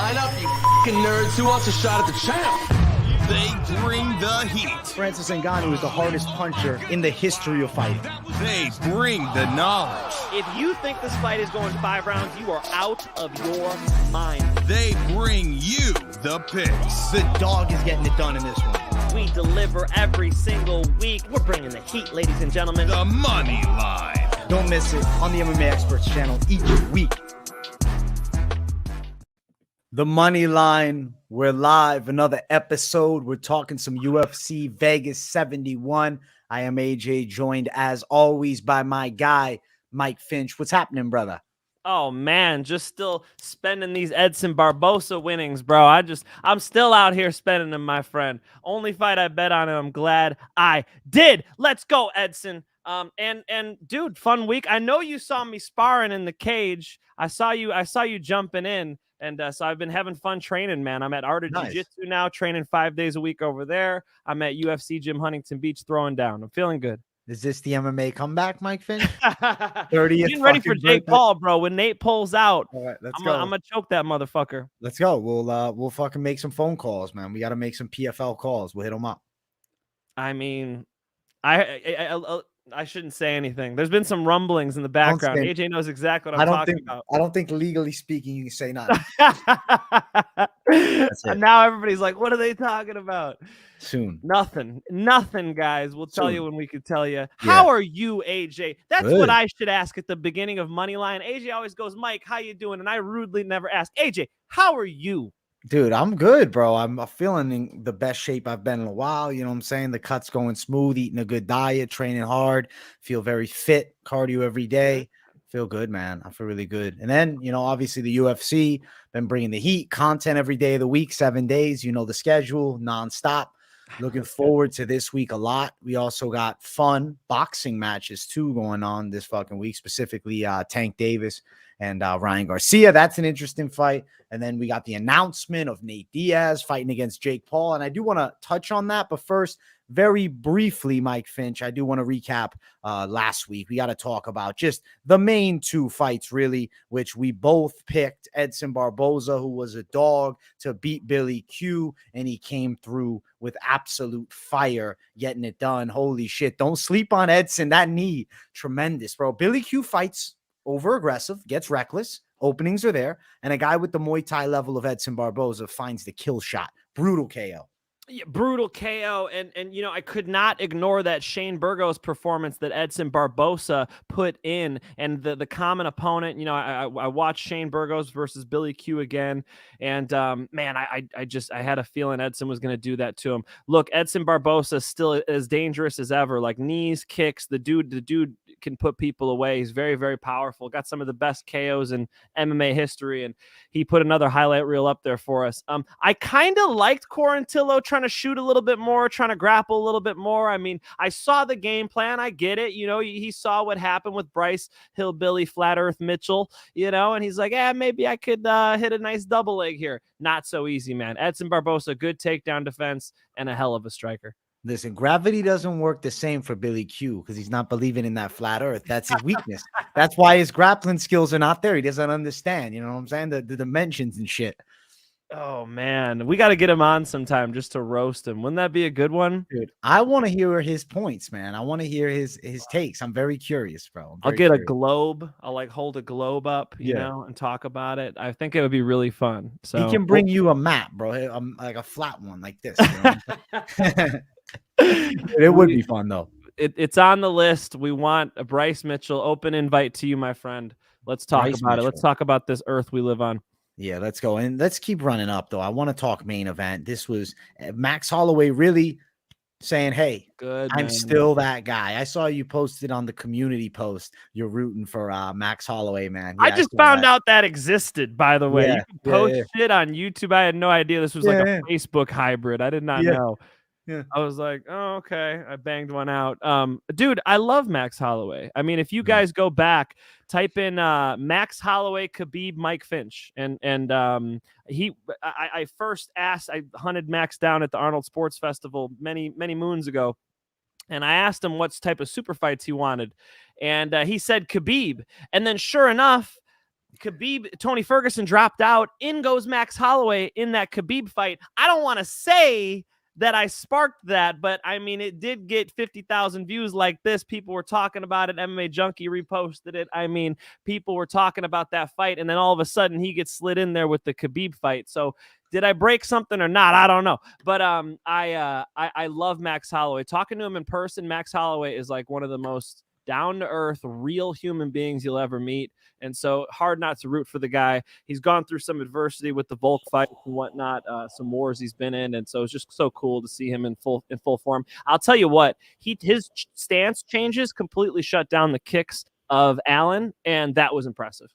Line up, you f***ing nerds. Who wants a shot at the champ? They bring the heat. Francis Ngannou is the hardest puncher in the history of fighting. They bring the knowledge. If you think this fight is going 5 rounds, you are out of your mind. They bring you the picks. The dog is getting it done in this one. We deliver every single week. We're bringing the heat, ladies and gentlemen. The money line. Don't miss it on the MMA Experts channel each week. The Money Line. We're live. Another episode. We're talking some UFC Vegas 71. I am AJ, joined as always by my guy, Mike Finch. What's happening, brother? Oh man, just still spending these Edson Barboza winnings, bro. I'm still out here spending them, my friend. Only fight I bet on, and I'm glad I did. Let's go, Edson. And dude, fun week. I know you saw me sparring in the cage. I saw you jumping in, and so I've been having fun training, man. I'm at Art of Jiu-Jitsu now, training 5 days a week over there. I'm at UFC Gym Huntington Beach throwing down. I'm feeling good. Is this the MMA comeback, Mike Finch? 30th. Getting ready for Jake Paul, bro. When Nate pulls out, all right, I'm gonna choke that motherfucker. Let's go. We'll fucking make some phone calls, man. We got to make some PFL calls. We'll hit them up. I mean, I shouldn't say anything. There's been some rumblings in the background. AJ knows exactly what I'm talking about. I don't think legally speaking you can say nothing. Now everybody's like, what are they talking about? Soon. Nothing, guys. We'll tell you when we can tell you. Yeah. How are you, AJ? That's Good. what I should ask at the beginning of Moneyline. AJ always goes, Mike, how you doing? And I rudely never ask, AJ, how are you? Dude, I'm good, bro. I'm feeling in the best shape I've been in a while. You know what I'm saying? The cut's going smooth, eating a good diet, training hard, feel very fit, cardio every day. Feel good, man. I feel really good. And then, you know, obviously the UFC, been bringing the heat, content every day of the week, 7 days. You know the schedule, nonstop. Looking forward to this week a lot. We also got fun boxing matches too going on this fucking week, specifically Tank Davis and Ryan Garcia. That's an interesting fight. And then we got the announcement of Nate Diaz fighting against Jake Paul. And I do want to touch on that. But first, very briefly, Mike Finch, I do want to recap last week. We got to talk about just the main 2 fights, really, which we both picked. Edson Barboza, who was a dog, to beat Billy Q, and he came through with absolute fire, getting it done. Holy shit. Don't sleep on Edson. That knee, tremendous, bro. Billy Q fights over aggressive, gets reckless. Openings are there. And a guy with the Muay Thai level of Edson Barboza finds the kill shot. Brutal KO. Yeah, brutal KO, and you know, I could not ignore that Shane Burgos performance that Edson Barboza put in, and the common opponent. You know, I watched Shane Burgos versus Billy Q again, and man, I had a feeling Edson was going to do that to him. Look, Edson Barboza is still as dangerous as ever. Like knees, kicks, the dude can put people away. He's very, very powerful. Got some of the best KOs in MMA history, and he put another highlight reel up there for us. I kind of liked Quarantillo trying to shoot a little bit more, trying to grapple a little bit more. I mean, I saw the game plan. I get it. You know, he saw what happened with Bryce Hillbilly Flat Earth Mitchell, you know, and he's like, maybe I could hit a nice double leg here. Not so easy, man. Edson Barboza, good takedown defense and a hell of a striker. Listen, gravity doesn't work the same for Billy Q because he's not believing in that flat earth. That's his weakness. That's why his grappling skills are not there. He doesn't understand, you know what I'm saying? The dimensions and shit. Oh, man. We got to get him on sometime just to roast him. Wouldn't that be a good one? Dude, I want to hear his points, man. I want to hear his takes. I'm very curious, bro. I'll get a globe. I'll like hold a globe up, you know, and talk about it. I think it would be really fun. So he can bring you a map, bro. Like a flat one like this. You know? It would be fun, though. It's on the list. We want a Bryce Mitchell open invite to you, my friend. Let's talk about it. Let's talk about this earth we live on. Yeah, let's go. And let's keep running up, though. I want to talk main event. This was Max Holloway really saying, hey, I'm still that guy. I saw you posted on the community post. You're rooting for Max Holloway, man. Yeah, I just found out that existed, by the way. You can post shit on YouTube. I had no idea this was like a Facebook hybrid. I did not know. Yeah. I was like, oh, okay. I banged one out. Dude, I love Max Holloway. I mean, if you guys go back, type in Max Holloway, Khabib, Mike Finch. I first asked, I hunted Max down at the Arnold Sports Festival many moons ago. And I asked him what type of super fights he wanted. And he said Khabib. And then sure enough, Tony Ferguson dropped out. In goes Max Holloway in that Khabib fight. I don't want to say that I sparked that, but I mean, it did get 50,000 views like this. People were talking about it. MMA Junkie reposted it. I mean, people were talking about that fight, and then all of a sudden he gets slid in there with the Khabib fight. So did I break something or not? I don't know. But I love Max Holloway. Talking to him in person, Max Holloway is like one of the most down-to-earth, real human beings you'll ever meet. And so hard not to root for the guy. He's gone through some adversity with the Volk fight and whatnot, some wars he's been in. And so it's just so cool to see him in full form. I'll tell you what, his stance changes completely shut down the kicks of Allen, and that was impressive.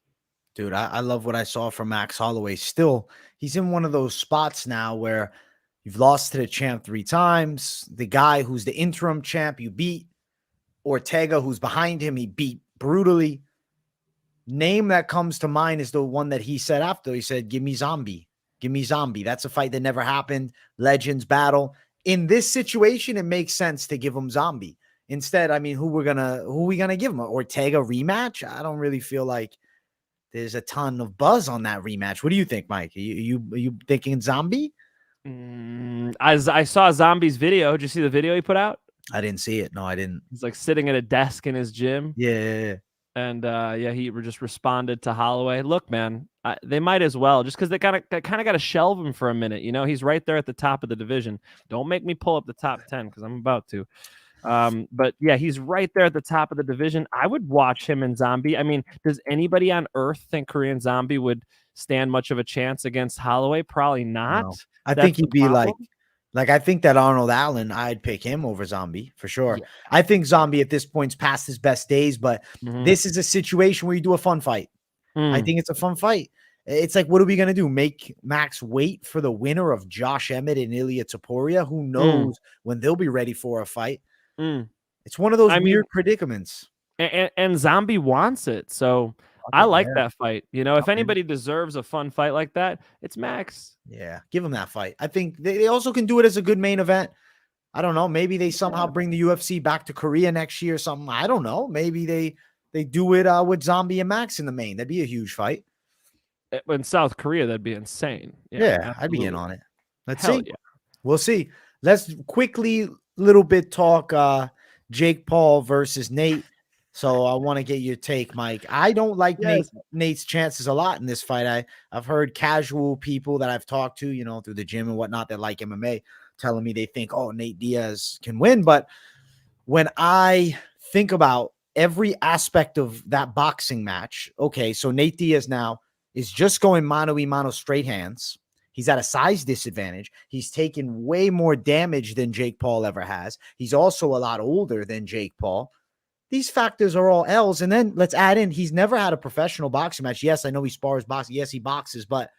Dude, I love what I saw from Max Holloway. Still, he's in one of those spots now where you've lost to the champ 3 times. The guy who's the interim champ, you beat. Ortega, who's behind him, he beat brutally. Name that comes to mind is the one that he said after. He said, give me Zombie. Give me Zombie. That's a fight that never happened. Legends battle. In this situation, it makes sense to give him Zombie. Instead, I mean, who we gonna give him? Ortega rematch? I don't really feel like there's a ton of buzz on that rematch. What do you think, Mike? Are you thinking Zombie? I saw Zombie's video. Did you see the video he put out? I didn't see it. No, I didn't. He's like sitting at a desk in his gym. Yeah. And he just responded to Holloway. Look, man, they might as well, just because they kind of got to shelve him for a minute. You know, he's right there at the top of the division. Don't make me pull up the top 10 because I'm about to. But yeah, he's right there at the top of the division. I would watch him and Zombie. I mean, does anybody on earth think Korean Zombie would stand much of a chance against Holloway? Probably not. No. I think he'd be like, I think that Arnold Allen, I'd pick him over Zombie for sure. Yeah. I think Zombie at this point's past his best days, but this is a situation where you do a fun fight. I think it's a fun fight. It's like, what are we going to do? Make Max wait for the winner of Josh Emmett and Ilia Topuria? Who knows when they'll be ready for a fight? It's one of those weird predicaments. And Zombie wants it. So I like that fight. You know, if anybody deserves a fun fight like that, it's Max. Yeah, give him that fight. I think they also can do it as a good main event. I don't know. Maybe they somehow bring the UFC back to Korea next year or something. I don't know. Maybe they do it with Zombie and Max in the main. That'd be a huge fight. In South Korea, that'd be insane. Yeah, I'd be in on it. Let's see. Yeah. We'll see. Let's quickly little bit talk Jake Paul versus Nate. So I want to get your take, Mike. I don't like Nate's chances a lot in this fight. I've heard casual people that I've talked to, you know, through the gym and whatnot that like MMA telling me they think, oh, Nate Diaz can win. But when I think about every aspect of that boxing match, okay, so Nate Diaz now is just going mano-a-mano straight hands. He's at a size disadvantage. He's taken way more damage than Jake Paul ever has. He's also a lot older than Jake Paul. These factors are all L's. And then let's add in, he's never had a professional boxing match. Yes, I know he spars boxing. Yes, he boxes, but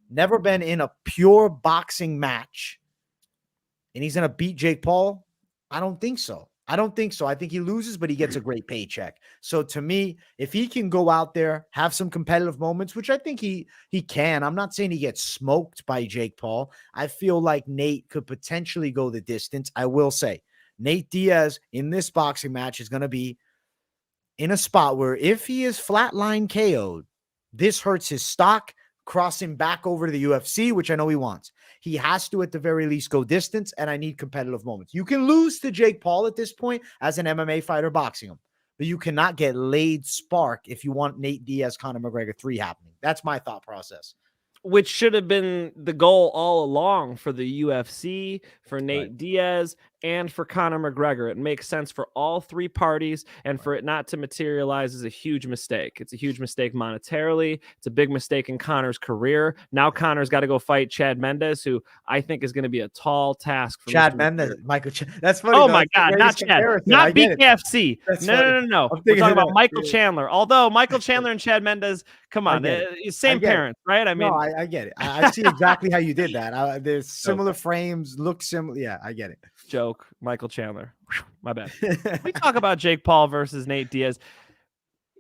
never been in a pure boxing match. And he's going to beat Jake Paul? I don't think so. I think he loses, but he gets a great paycheck. So to me, if he can go out there, have some competitive moments, which I think he can. I'm not saying he gets smoked by Jake Paul. I feel like Nate could potentially go the distance. I will say, Nate Diaz in this boxing match is going to be in a spot where if he is flatline KO'd, this hurts his stock, crossing back over to the UFC, which I know he wants. He has to, at the very least, go distance, and I need competitive moments. You can lose to Jake Paul at this point as an MMA fighter boxing him, but you cannot get laid spark if you want Nate Diaz, Conor McGregor 3 happening. That's my thought process. Which should have been the goal all along for the UFC, for Nate Diaz, and for Conor McGregor. It makes sense for all 3 parties, and for it not to materialize is a huge mistake. It's a huge mistake monetarily. It's a big mistake in Conor's career. Now Conor's got to go fight Chad Mendes, who I think is going to be a tall task for Chad Mendes. Michael That's funny. Oh, my God. Not Chad. Not BKFC. No. We're talking about Michael Chandler. Although Michael Chandler and Chad Mendes, come on. Same parents, right? I mean, no, I get it. I see exactly how you did that. There's similar frames, look similar. Yeah, I get it. Joke, Michael Chandler. My bad. We talk about Jake Paul versus Nate Diaz.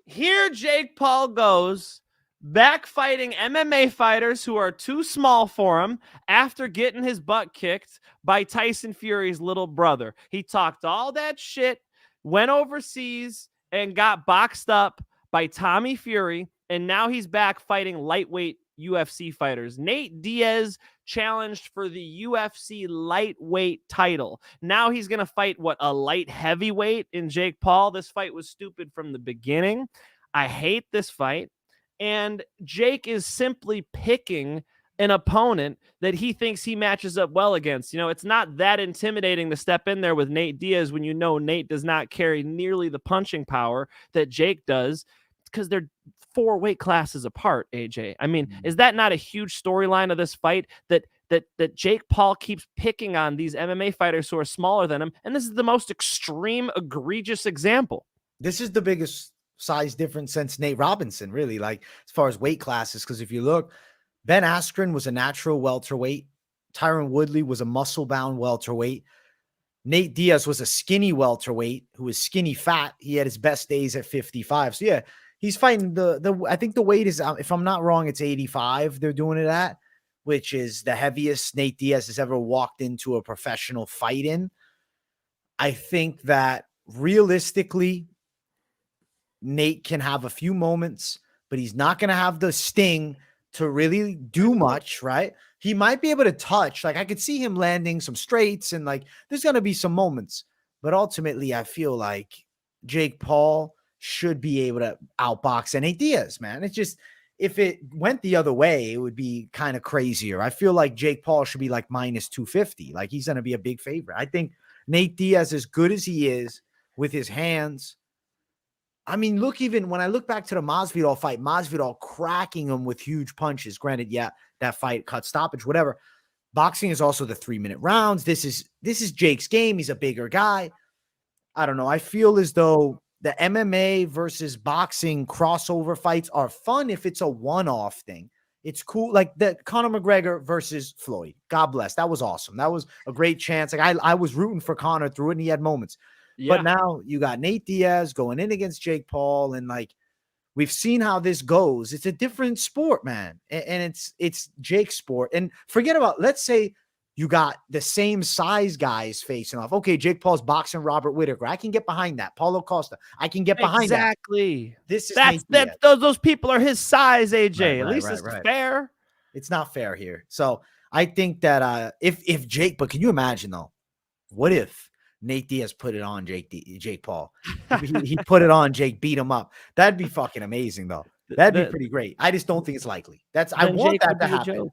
Here Jake Paul goes back fighting MMA fighters who are too small for him after getting his butt kicked by Tyson Fury's little brother. He talked all that shit, went overseas, and got boxed up by Tommy Fury and now he's back fighting lightweight UFC fighters. Nate Diaz challenged for the UFC lightweight title. Now he's going to fight a light heavyweight in Jake Paul. This fight was stupid from the beginning. I hate this fight. And Jake is simply picking an opponent that he thinks he matches up well against. It's not that intimidating to step in there with Nate Diaz when Nate does not carry nearly the punching power that Jake does, because they're 4 weight classes apart, AJ. I mean, is that not a huge storyline of this fight, that Jake Paul keeps picking on these MMA fighters who are smaller than him? And this is the most extreme, egregious example. This is the biggest size difference since Nate Robinson, really, like as far as weight classes. Because if you look, Ben Askren was a natural welterweight. Tyron Woodley was a muscle-bound welterweight. Nate Diaz was a skinny welterweight who was skinny fat. He had his best days at 55. So yeah, he's fighting I think the weight is, if I'm not wrong, it's 85 they're doing it at, which is the heaviest Nate Diaz has ever walked into a professional fight in. I think that realistically, Nate can have a few moments, but he's not going to have the sting to really do much, right? He might be able to touch. Like, I could see him landing some straights, and like there's going to be some moments. But ultimately, I feel like Jake Paul should be able to outbox Nate Diaz, man. It's just, if it went the other way, it would be kind of crazier. I feel like Jake Paul should be like minus 250. Like, he's going to be a big favorite. I think Nate Diaz, as good as he is with his hands, I mean, look, even when I look back to the Masvidal fight, Masvidal cracking him with huge punches. Granted, yeah, that fight cut stoppage, whatever. Boxing is also the 3-minute rounds. This is Jake's game. He's a bigger guy. I don't know. I feel as though the MMA versus boxing crossover fights are fun if it's a one-off thing. It's cool. Like the Conor McGregor versus Floyd. God bless. That was awesome. That was a great chance. Like I was rooting for Conor through it, and he had moments. Yeah. But now you got Nate Diaz going in against Jake Paul, and like we've seen how this goes. It's a different sport, man, and it's Jake's sport. And forget about, let's say you got the same size guys facing off. Okay, Jake Paul's boxing Robert Whittaker. I can get behind that. Paulo Costa. I can get behind that. Exactly. This is those people are his size, AJ. At least it's fair. It's not fair here. So I think that if Jake, but can you imagine though? What if Nate Diaz put it on Jake Paul? He put it on Jake, beat him up. That'd be fucking amazing, though. That'd be pretty great. I just don't think it's likely. I want that to happen.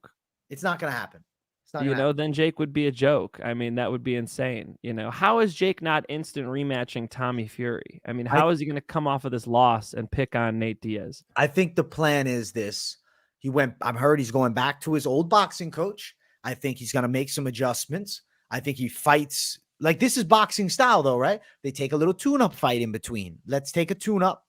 It's not going to happen. It's not. Then Jake would be a joke. I mean, that would be insane. How is Jake not instant rematching Tommy Fury? I mean, how is he going to come off of this loss and pick on Nate Diaz? I think the plan is this. I've heard he's going back to his old boxing coach. I think he's going to make some adjustments. I think he fights. Like, this is boxing style, though, right? They take a little tune-up fight in between. Let's take a tune-up.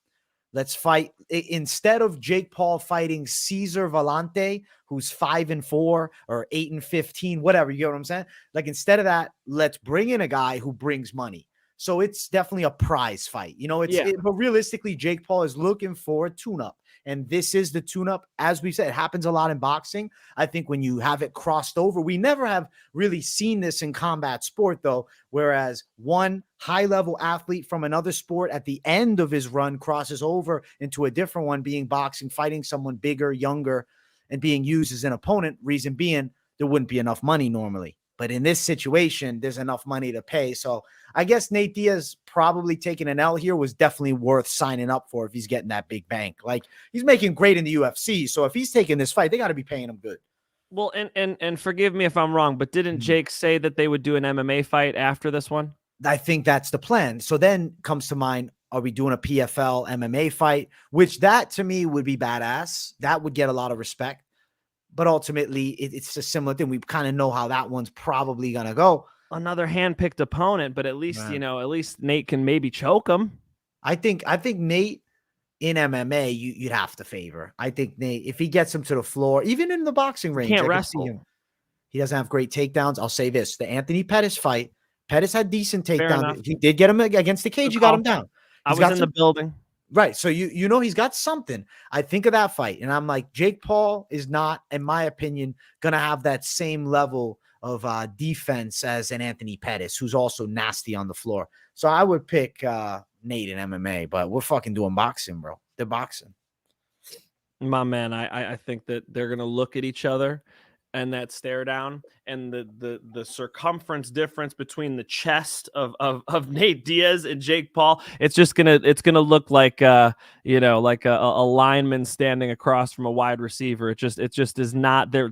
Let's fight. Instead of Jake Paul fighting Cesar Vellante, who's 5-4 or 8-15, whatever, you get what I'm saying? Like, instead of that, let's bring in a guy who brings money. So it's definitely a prize fight. But realistically, Jake Paul is looking for a tune-up. And this is the tune-up. As we said, it happens a lot in boxing. I think when you have it crossed over, we never have really seen this in combat sport, though, whereas one high-level athlete from another sport at the end of his run crosses over into a different one, being boxing, fighting someone bigger, younger, and being used as an opponent. Reason being, there wouldn't be enough money normally. But in this situation, there's enough money to pay. So I guess Nate Diaz probably taking an L here was definitely worth signing up for if he's getting that big bank. Like, he's making great in the UFC. So if he's taking this fight, they got to be paying him good. Well, and forgive me if I'm wrong, but didn't Jake say that they would do an MMA fight after this one? I think that's the plan. So then comes to mind, are we doing a PFL MMA fight? Which that to me would be badass. That would get a lot of respect. But ultimately, it's a similar thing. We kind of know how that one's probably going to go. Another hand-picked opponent, but at least, at least Nate can maybe choke him. I think Nate in MMA, you'd have to favor. I think Nate, if he gets him to the floor, even in the boxing range, can't wrestle. He doesn't have great takedowns. I'll say this. The Anthony Pettis fight, Pettis had decent takedowns. He did get him against the cage. You got him down. I was in the building. Right. So he's got something. I think of that fight, and I'm like, Jake Paul is not, in my opinion, going to have that same level of defense as an Anthony Pettis, who's also nasty on the floor. So I would pick Nate in MMA, but we're fucking doing boxing, bro. They're boxing. My man, I think that they're gonna look at each other and that stare down and the circumference difference between the chest of Nate Diaz and Jake Paul, it's gonna look like like a lineman standing across from a wide receiver. It just is not they're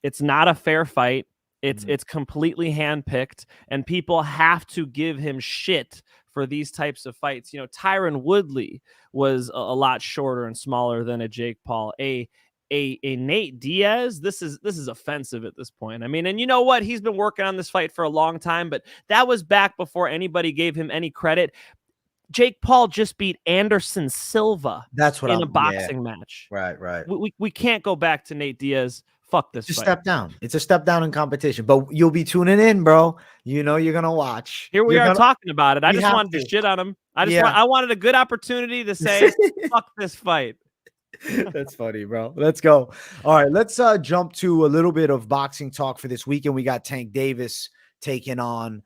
it's not a fair fight. It's completely handpicked, and people have to give him shit for these types of fights. Tyron Woodley was a lot shorter and smaller than a Jake Paul. A Nate Diaz, this is offensive at this point. I mean, and you know what? He's been working on this fight for a long time, but that was back before anybody gave him any credit. Jake Paul just beat Anderson Silva in a boxing match. Right. We can't go back to Nate Diaz. Fuck this It's a fight. step down. It's a step down in competition, but you'll be tuning in, bro. You're gonna watch. Here we are talking about it. I just wanted to shit on him. I wanted a good opportunity to say, fuck this fight. That's funny, bro. Let's go. All right, let's jump to a little bit of boxing talk for this weekend. We got Tank Davis taking on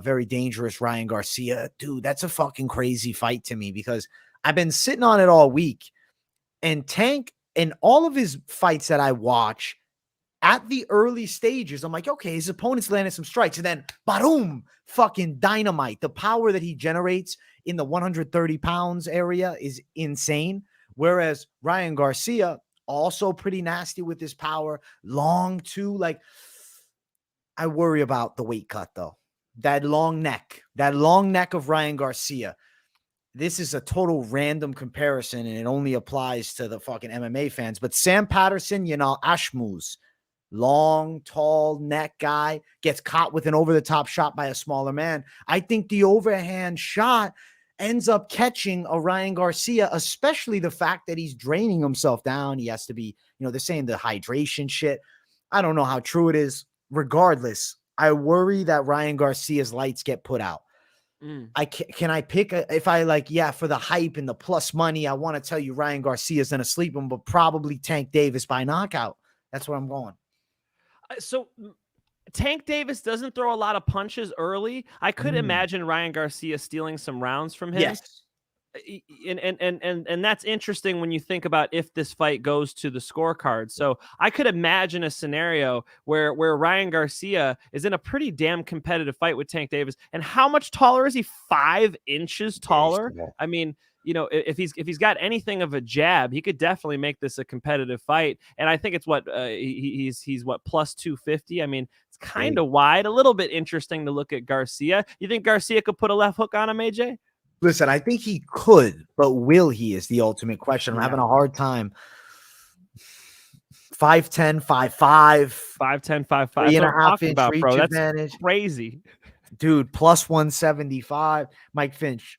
very dangerous Ryan Garcia. Dude, that's a fucking crazy fight to me because I've been sitting on it all week. And Tank, in all of his fights that I watch, at the early stages, I'm like, okay, his opponent's landing some strikes. And then, boom, fucking dynamite. The power that he generates in the 130 pounds area is insane. Whereas Ryan Garcia, also pretty nasty with his power. Long too. Like, I worry about the weight cut, though. That long neck of Ryan Garcia. This is a total random comparison, and it only applies to the fucking MMA fans. But Sam Patterson, Ashmuz, long, tall neck guy, gets caught with an over-the-top shot by a smaller man. I think the overhand shot ends up catching a Ryan Garcia, especially the fact that he's draining himself down. He has to be, they're saying the hydration shit. I don't know how true it is. Regardless, I worry that Ryan Garcia's lights get put out. Can I pick if I for the hype and the plus money, I want to tell you Ryan Garcia's going to sleep him, but probably Tank Davis by knockout. That's where I'm going. So Tank Davis doesn't throw a lot of punches early. I could imagine Ryan Garcia stealing some rounds from him. Yes. And that's interesting when you think about if this fight goes to the scorecard. So I could imagine a scenario where Ryan Garcia is in a pretty damn competitive fight with Tank Davis. And how much taller is he? 5 inches taller. I mean, if he's got anything of a jab, he could definitely make this a competitive fight. And I think it's he's what, plus 250. I mean, it's kind of wide, a little bit interesting to look at Garcia. You think Garcia could put a left hook on him, AJ? Listen, I think he could, but will he is the ultimate question. I'm having a hard time. 5'10", 5'5". 5'10", 5'5". 3.5 inch reach bro. That's advantage. Crazy. Dude, plus 175. Mike Finch.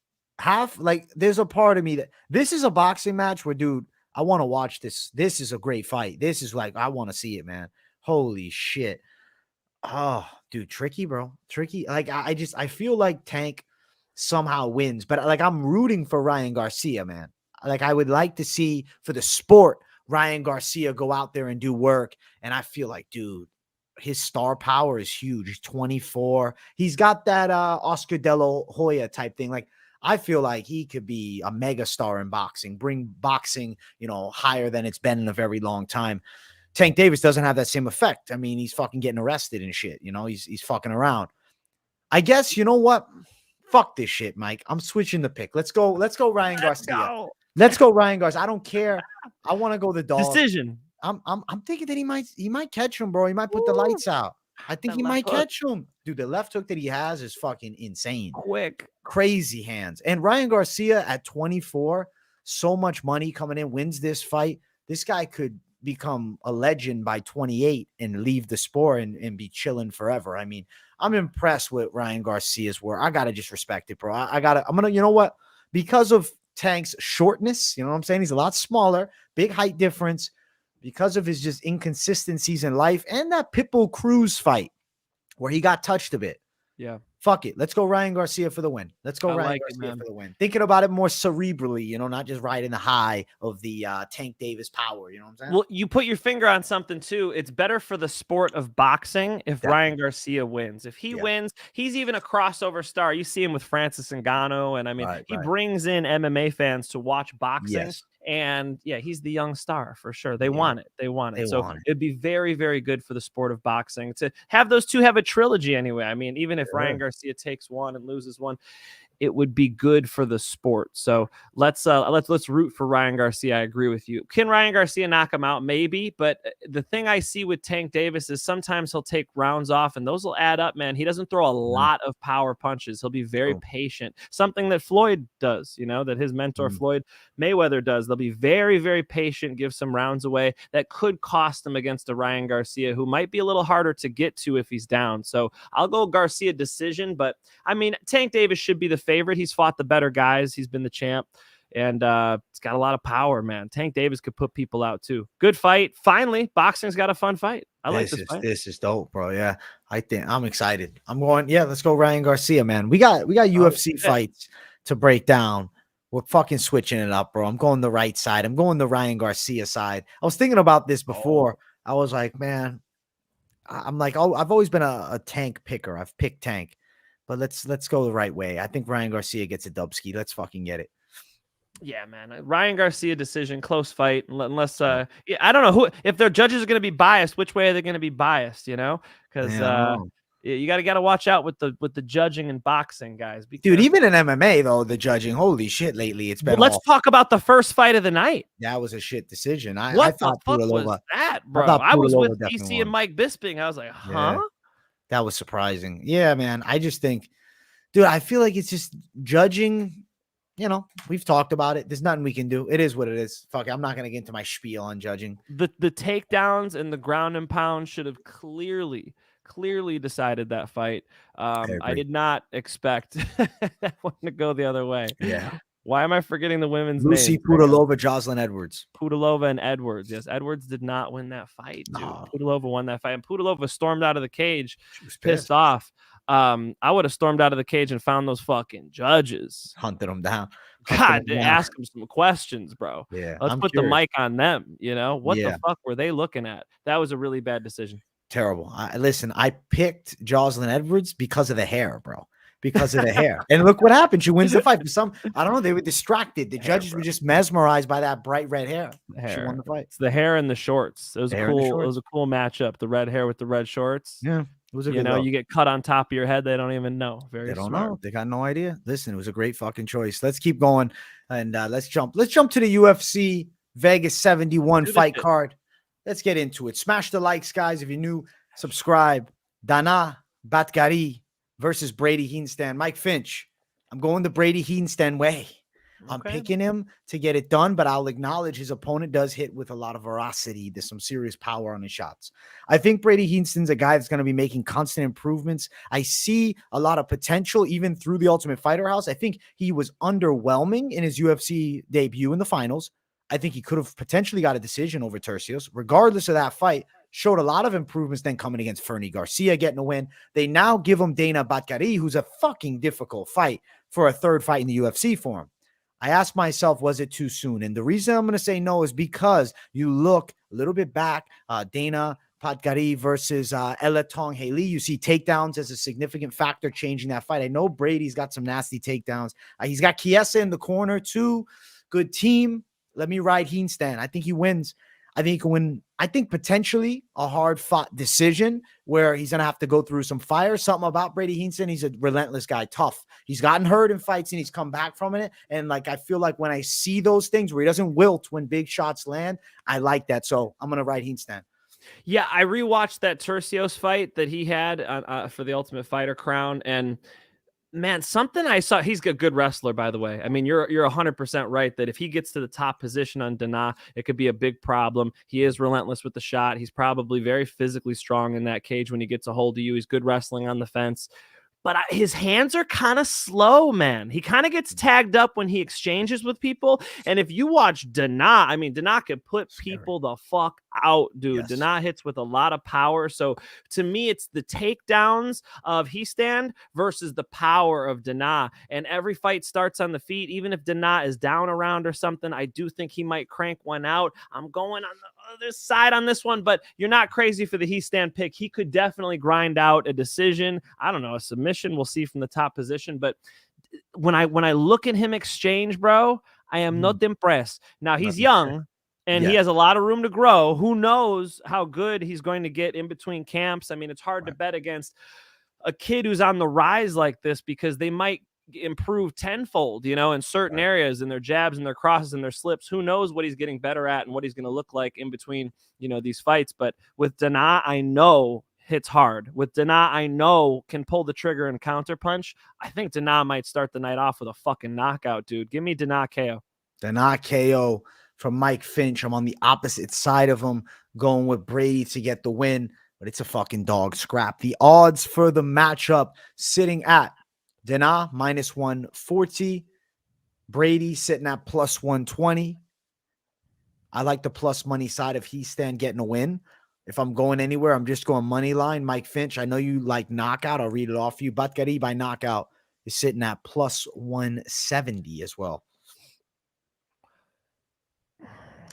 There's a part of me that this is a boxing match where, dude, I want to watch this. This is a great fight. This is I want to see it, man. Holy shit. Oh, dude, tricky, bro. Tricky. I feel like Tank somehow wins, but I'm rooting for Ryan Garcia, man. I would like to see, for the sport, Ryan Garcia go out there and do work. And I feel like, dude, his star power is huge. He's 24. He's got that Oscar De La Hoya type thing. I feel like he could be a mega star in boxing, bring boxing, higher than it's been in a very long time. Tank Davis doesn't have that same effect. I mean, he's fucking getting arrested and shit. He's fucking around. I guess, you know what? Fuck this shit, Mike. I'm switching the pick. Let's go Ryan Garcia. Let's go Ryan Garcia. I don't care. I want to go the dog. Decision. I'm thinking that he might catch him, bro. He might put the lights out. I think he might catch him. Dude, the left hook that he has is fucking insane. Quick. Crazy hands. And Ryan Garcia at 24, so much money coming in, wins this fight. This guy could become a legend by 28 and leave the sport and be chilling forever. I mean, I'm impressed with Ryan Garcia's work. I got to just respect it, bro. I'm going to, you know what? Because of Tank's shortness, you know what I'm saying? He's a lot smaller, big height difference, because of his just inconsistencies in life and that Pitbull Cruz fight where he got touched a bit. Yeah. Fuck it. Let's go Ryan Garcia for the win. Let's go Ryan Garcia for the win. Thinking about it more cerebrally, not just riding the high of the Tank Davis power. You know what I'm saying? Well, you put your finger on something too. It's better for the sport of boxing if Ryan Garcia wins. If he wins, he's even a crossover star. You see him with Francis Ngannou, and I mean, he brings in MMA fans to watch boxing. And yeah, he's the young star for sure. They Yeah, want it. They want they it. So want it. it'd be very, very good for the sport of boxing to have those two have a trilogy anyway. I mean, even if Ryan Garcia takes one and loses one, it would be good for the sport. So let's root for Ryan Garcia. I agree with you. Can Ryan Garcia knock him out? Maybe, but the thing I see with Tank Davis is sometimes he'll take rounds off and those will add up, man. He doesn't throw a lot of power punches. He'll be very patient. Something that Floyd does, that his mentor Floyd Mayweather does. They'll be very, very patient, give some rounds away that could cost him against a Ryan Garcia who might be a little harder to get to if he's down. So I'll go Garcia decision, but I mean, Tank Davis should be the favorite. He's fought the better guys. He's been the champ, and he's got a lot of power, man. Tank Davis could put people out too. Good fight. Finally, boxing's got a fun fight. I like this fight. This is dope, bro. Yeah, I think I'm excited. I'm going. Yeah, let's go Ryan Garcia, man. We got UFC fights to break down. We're fucking switching it up, bro. I'm going the right side. I'm going the Ryan Garcia side. I was thinking about this before. I was like, man, I'm like, oh, I've always been a Tank picker. I've picked Tank. But let's go the right way. I think Ryan Garcia gets a dubski. Let's fucking get it. Yeah, man. Ryan Garcia decision, close fight. Unless I don't know if their judges are going to be biased. Which way are they going to be biased? Because you got to watch out with the judging and boxing, guys. Dude, even in MMA though, the judging, holy shit, lately it's been. Let's talk about the first fight of the night. That was a shit decision. I thought the fuck was that, bro? I was with DC and Mike Bisping. I was like, huh? Yeah. That was surprising. Yeah, man. I just think, dude, I feel like it's just judging. We've talked about it. There's nothing we can do. It is what it is. Fuck it. I'm not going to get into my spiel on judging. The takedowns and the ground and pound should have clearly decided that fight. I did not expect that one to go the other way. Yeah. Why am I forgetting the women's Lucy names? Pudilova, Jocelyn Edwards. Pudilova and Edwards. Yes, Edwards did not win that fight, dude. No. Pudilova won that fight. And Pudilova stormed out of the cage, pissed off. I would have stormed out of the cage and found those fucking judges. Hunted them down. Ask them some questions, bro. Yeah. Let's put the mic on them. What the fuck were they looking at? That was a really bad decision. Terrible. Listen, I picked Jocelyn Edwards because of the hair, bro. Because of the hair. And look what happened. She wins the fight. I don't know. They were distracted. The judges were just mesmerized by that bright red hair. She won the fight. It's the hair and the shorts. It was a cool matchup. The red hair with the red shorts. Yeah. It was a good you get cut on top of your head. They don't even know. They don't know. They got no idea. Listen, it was a great fucking choice. Let's keep going. And let's jump to the UFC Vegas 71 fight card. Let's get into it. Smash the likes, guys. If you're new, subscribe. Danaa Batgerel versus Brady Hiestand. Mike Finch, I'm going the Brady Hiestand way. I'm picking him to get it done, but I'll acknowledge his opponent does hit with a lot of veracity. There's some serious power on his shots. I think Brady Hiestand's a guy that's going to be making constant improvements. I see a lot of potential even through the Ultimate Fighter House. I think he was underwhelming in his UFC debut in the finals. I think he could have potentially got a decision over Tercios. Regardless of that fight, showed a lot of improvements then coming against Fernie Garcia, getting a win. They now give him Danaa Batgerel, who's a fucking difficult fight for a third fight in the UFC for him. I asked myself, was it too soon? And the reason I'm going to say no is because you look a little bit back, Danaa Batgerel versus Eletong Haley. You see takedowns as a significant factor changing that fight. I know Brady's got some nasty takedowns. He's got Chiesa in the corner too. Good team. Let me ride Hiestand. I think he wins. I think he can win. I think potentially a hard-fought decision where he's going to have to go through some fire. Something about Brady Hiestand, he's a relentless guy, tough. He's gotten hurt in fights and he's come back from it. And I feel like when I see those things where he doesn't wilt when big shots land, I like that. So I'm going to ride Hiestand. Yeah, I rewatched that Tercios fight that he had for the Ultimate Fighter crown, and man, something I saw, he's a good wrestler, by the way. I mean, you're 100% right that if he gets to the top position on Danaa, it could be a big problem. He is relentless with the shot. He's probably very physically strong in that cage when he gets a hold of you. He's good wrestling on the fence. But his hands are kind of slow, man. He kind of gets tagged up when he exchanges with people. And if you watch Danaa, I mean, Danaa could put people the fuck out, dude. Yes. Danaa hits with a lot of power. So to me, it's the takedowns of Hiestand versus the power of Danaa. And every fight starts on the feet. Even if Danaa is down a round or something, I do think he might crank one out. I'm going on the other side on this one, but you're not crazy for the Hiestand pick. He could definitely grind out a decision. I don't know, a submission. We'll see from the top position. But when I look at him exchange, bro, I am not impressed. Now, he's Not young, and he Yeah. has a lot of room to grow. Who knows how good he's going to get in between camps? I mean, it's hard to bet against a kid who's on the rise like this because they might improve tenfold, in certain areas, in their jabs and their crosses and their slips. Who knows what he's getting better at and what he's going to look like in between, these fights. But with Danaa, I know hits hard. With Danaa, I know can pull the trigger and counter punch. I think Danaa might start the night off with a fucking knockout, dude. Give me Danaa KO. Danaa KO from Mike Finch. I'm on the opposite side of him, going with Brady to get the win, but it's a fucking dog scrap. The odds for the matchup sitting at Danaa minus 140, Brady sitting at plus 120. I like the plus money side of Hiestand getting a win. If I'm going anywhere, I'm just going money line. Mike Finch, I know you like knockout. I'll read it off for you. Batgerel by knockout is sitting at plus 170 as well.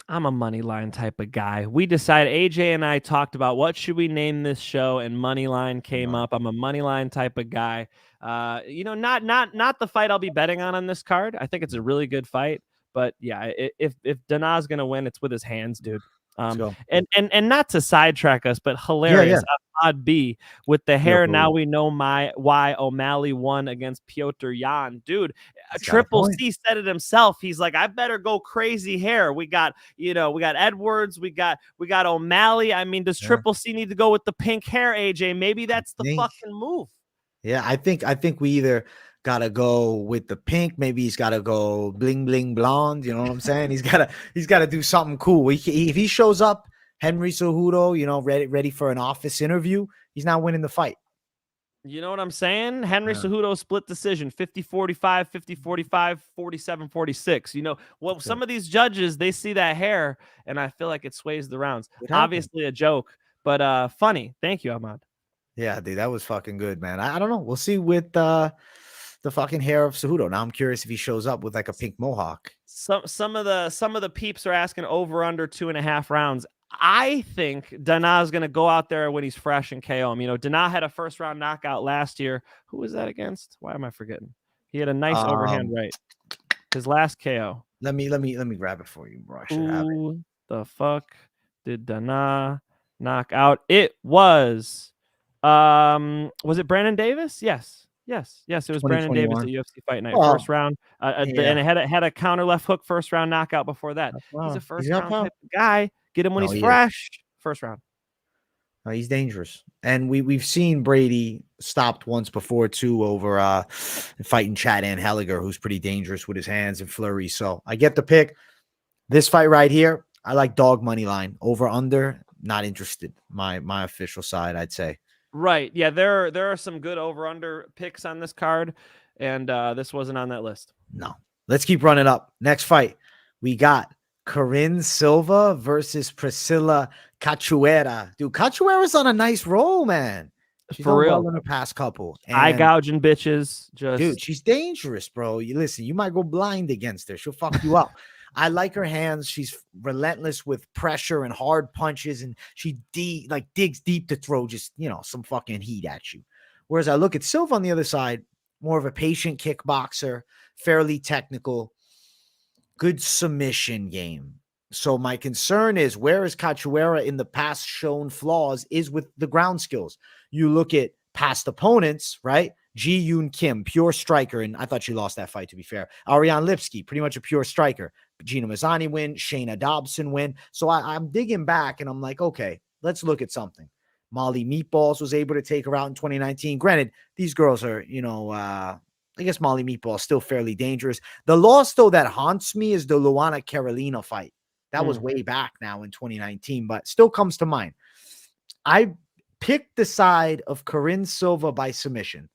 I'm a money line type of guy. We decided, AJ and I talked about what should we name this show, and money line came up. I'm a money line type of guy. Not the fight I'll be betting on this card. I think it's a really good fight, but yeah, if Danaa's gonna win, it's with his hands, dude. And not to sidetrack us, but hilarious. Odd B with the hair. Now we know why O'Malley won against Piotr Jan, dude. Triple C said it himself. He's like, I better go crazy hair. We got Edwards, we got O'Malley. I mean, does Triple C need to go with the pink hair, AJ? Maybe that's the fucking move. Yeah, I think we either gotta go with the pink. Maybe he's gotta go bling bling blonde. You know what I'm saying? He's gotta do something cool. If he shows up Henry Cejudo, ready for an office interview, he's not winning the fight. You know what I'm saying? Henry Cejudo split decision, 50-45, 50-45, 47-46. Some of these judges, they see that hair, and I feel like it sways the rounds. Obviously a joke, but funny. Thank you, Ahmad. Yeah, dude, that was fucking good, man. I don't know. We'll see with the fucking hair of Cejudo. Now I'm curious if he shows up with like a pink mohawk. Some of the peeps are asking over under 2.5 rounds. I think Danaa is going to go out there when he's fresh and KO him. Danaa had a first round knockout last year. Who was that against? Why am I forgetting? He had a nice overhand right. His last KO. Let me grab it for you, bro. I should have it. Who the fuck did Danaa knock out? It was it Brandon Davis? Yes. It was Brandon Davis at UFC Fight Night. First round. And it had a counter left hook first round knockout before that. He's a first round type of guy. Get him when he's fresh. First round. No, he's dangerous. And we've seen Brady stopped once before too over fighting Chad Anheliger, who's pretty dangerous with his hands and flurry. So I get the pick. This fight right here, I like dog money line. Over under, not interested. My official side, I'd say. Right. Yeah, there are some good over-under picks on this card, and this wasn't on that list. No. Let's keep running up. Next fight, we got Karine Silva versus Priscilla Cachoeira. Dude, Cachoeira's on a nice roll, man. She's for real in the past couple. Eye gouging bitches. Dude, she's dangerous, bro. You might go blind against her. She'll fuck you up. I like her hands. She's relentless with pressure and hard punches, and she digs deep to throw just, some fucking heat at you. Whereas I look at Silva on the other side, more of a patient kickboxer, fairly technical, good submission game. So my concern is, where is Cachoeira in the past shown flaws is with the ground skills. You look at past opponents, right? Ji Yoon Kim, pure striker, and I thought she lost that fight, to be fair. Ariane Lipsky, pretty much a pure striker. Gina Mazzani win, Shayna Dobson win. So I'm digging back, and I'm like, okay, let's look at something. Molly Meatballs was able to take her out in 2019. Granted, these girls are, I guess Molly Meatball is still fairly dangerous. The loss, though, that haunts me is the Luana Carolina fight. That was way back now in 2019, but still comes to mind. I picked the side of Karine Silva by submission,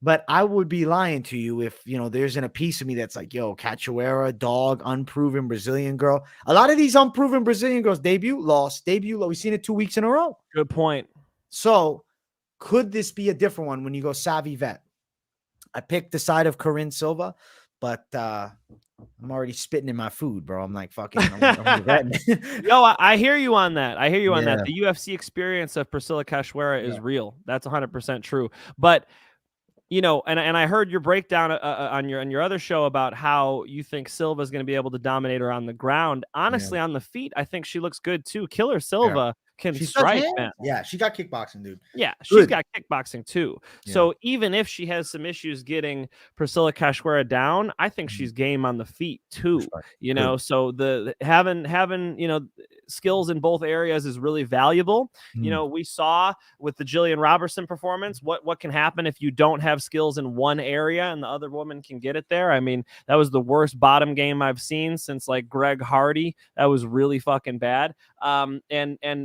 but I would be lying to you if, there's a piece of me that's like, yo, Cachoeira, dog, unproven Brazilian girl. A lot of these unproven Brazilian girls debut, lost. We've seen it 2 weeks in a row. Good point. So could this be a different one when you go savvy vet? I picked the side of Karine Silva, but I'm already spitting in my food, bro. I'm like, fucking, I'm regretting it. Yo, I hear you on that. The UFC experience of Priscilla Cachoeira is real. That's 100% true. But, you know, and I heard your breakdown on your other show about how you think Silva is going to be able to dominate her on the ground. Honestly, on the feet, I think she looks good too. Killer Silva can She's strike, man. Yeah, she got kickboxing, dude. Yeah, Good. she's got kickboxing too. Yeah. So even if she has some issues getting Priscilla Cachoeira down, I think she's game on the feet too. You know, so the having you know, skills in both areas is really valuable. You know, we saw with the Jillian Robertson performance what can happen if you don't have skills in one area and the other woman can get it there. I mean, that was the worst bottom game I've seen since like Greg Hardy. That was really fucking bad. And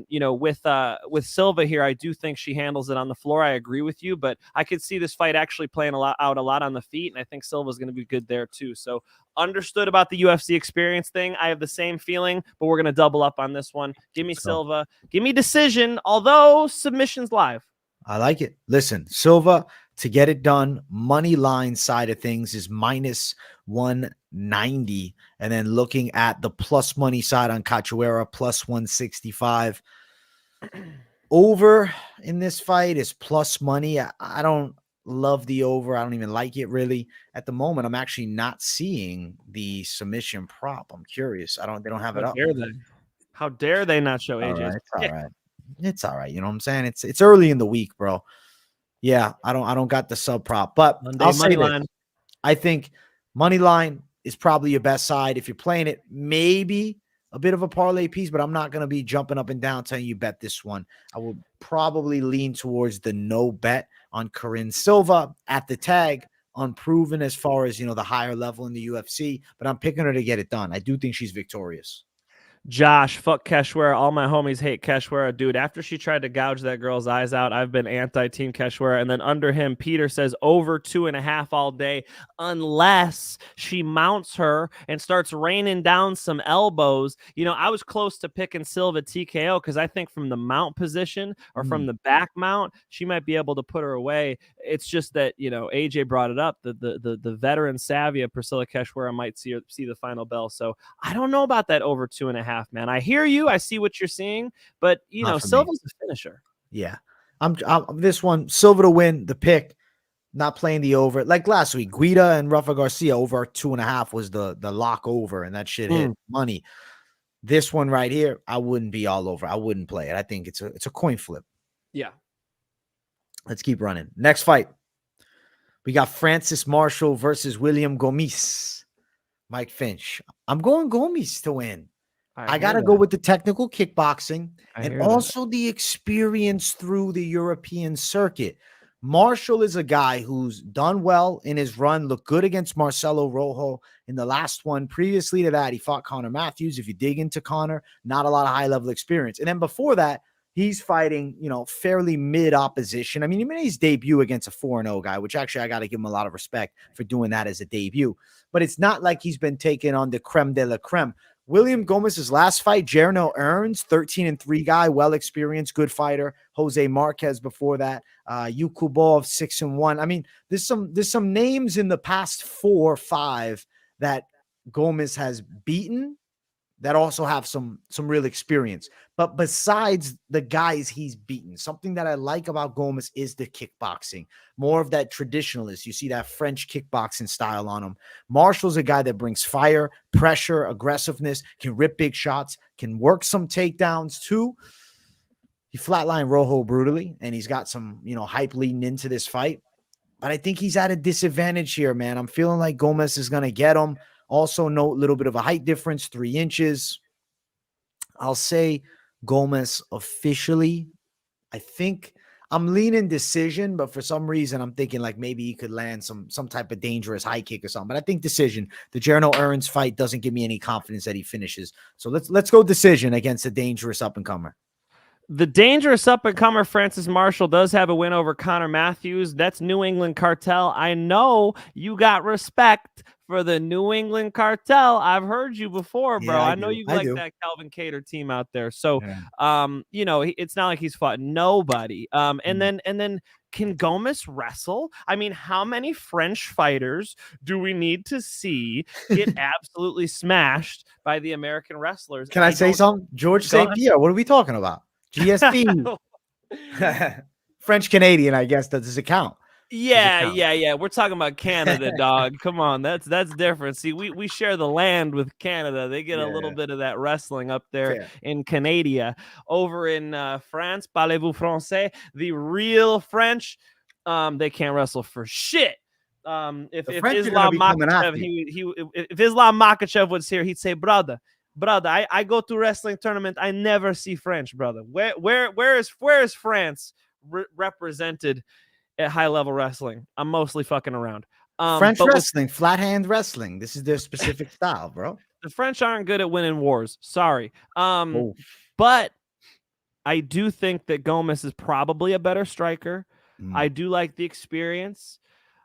you know, with Silva here, I do think she handles it on the floor. I agree with you, but I could see this fight actually playing a lot on the feet, and I think Silva's going to be good there too. So understood about the UFC experience thing. I have the same feeling, but we're going to double up on this one. Give me Silva. Give me decision, although submission's live. I like it. Listen, Silva to get it done. Money line side of things is minus 190. And then looking at the plus money side on Cachoeira, plus 165. Over in this fight is plus money. I don't love the over. I don't even like it really. At the moment, I'm actually not seeing the submission prop. I'm curious. They don't have it up. How dare they not show AJ? It's all right. It's all right. You know what I'm saying? It's early in the week, bro. Yeah, I don't got the sub prop, but I'll say this. I think money line is probably your best side. If you're playing it, maybe a bit of a parlay piece, but I'm not going to be jumping up and down telling you bet this one. I will probably lean towards the no bet on Karine Silva at the tag, unproven as far as, you know, the higher level in the UFC, but I'm picking her to get it done. I do think she's victorious. Josh, fuck Cachoeira. All my homies hate Cachoeira. Dude, after she tried to gouge that girl's eyes out, I've been anti-team Cachoeira. And then under him, Peter says over 2.5 all day, unless she mounts her and starts raining down some elbows. You know, I was close to picking Silva TKO because I think from the mount position or from the back mount, she might be able to put her away. It's just that, you know, AJ brought it up. The veteran savvy of Priscilla Cachoeira might see the final bell. So I don't know about that over 2.5. Man, I hear you. I see what you're seeing, but you know, Silva's the finisher. Yeah, I'm this one. Silva to win the pick. Not playing the over like last week. Guida and Rafa Garcia over 2.5 was the lock over, and that shit hit money. This one right here, I wouldn't be all over. I wouldn't play it. I think it's a coin flip. Yeah. Let's keep running. Next fight, we got Francis Marshall versus William Gomis. Mike Finch. I'm going Gomis to win. I got to go with the technical kickboxing and also the experience through the European circuit. Marshall is a guy who's done well in his run, looked good against Marcelo Rojo in the last one. Previously to that, he fought Connor Matthews. If you dig into Connor, not a lot of high-level experience. And then before that, he's fighting, you know, fairly mid opposition. I mean, he made his debut against a 4-0 guy, which actually I got to give him a lot of respect for doing that as a debut. But it's not like he's been taken on the creme de la creme. William Gomis's last fight, Jerno Earns, 13-3 guy, well-experienced, good fighter. Jose Marquez before that, Yukubov, 6-1. I mean, there's some names in the past 4 or 5 that Gomis has beaten that also have some real experience. But besides the guys he's beaten, something that I like about Gomis is the kickboxing. More of that traditionalist. You see that French kickboxing style on him. Marshall's a guy that brings fire, pressure, aggressiveness, can rip big shots, can work some takedowns too. He flatlined Rojo brutally, and he's got some, you know, hype leading into this fight. But I think he's at a disadvantage here, man. I'm feeling like Gomis is going to get him. Also note a little bit of a height difference, 3 inches. I'll say Gomis officially. I think I'm leaning decision, but for some reason I'm thinking like maybe he could land some type of dangerous high kick or something. But I think decision. The Jerno Earns fight doesn't give me any confidence that he finishes. So let's go decision against a dangerous up-and-comer. The dangerous up-and-comer Francis Marshall does have a win over Connor Matthews. That's New England Cartel. I know you got respect for the New England Cartel. I've heard you before, bro. Yeah, I know you like that Calvin Cater team out there. So, you know, it's not like he's fought nobody. And then can Gomis wrestle? I mean, how many French fighters do we need to see get absolutely smashed by the American wrestlers? Can I say something? George St. Pierre, what are we talking about? GSP. French Canadian, I guess, does it count? Yeah. We're talking about Canada, dog. Come on, that's different. See, we share the land with Canada. They get a little bit of that wrestling up there in Canada. Over in France, parlez-vous français? The real French, they can't wrestle for shit. If Islam Makhachev was here, he'd say, brother, I go to wrestling tournament. I never see French, brother. Where is France represented at high level wrestling? I'm mostly fucking around. French wrestling, flat hand wrestling. This is their specific style, bro. The French aren't good at winning wars. Sorry. But I do think that Gomis is probably a better striker. I do like the experience.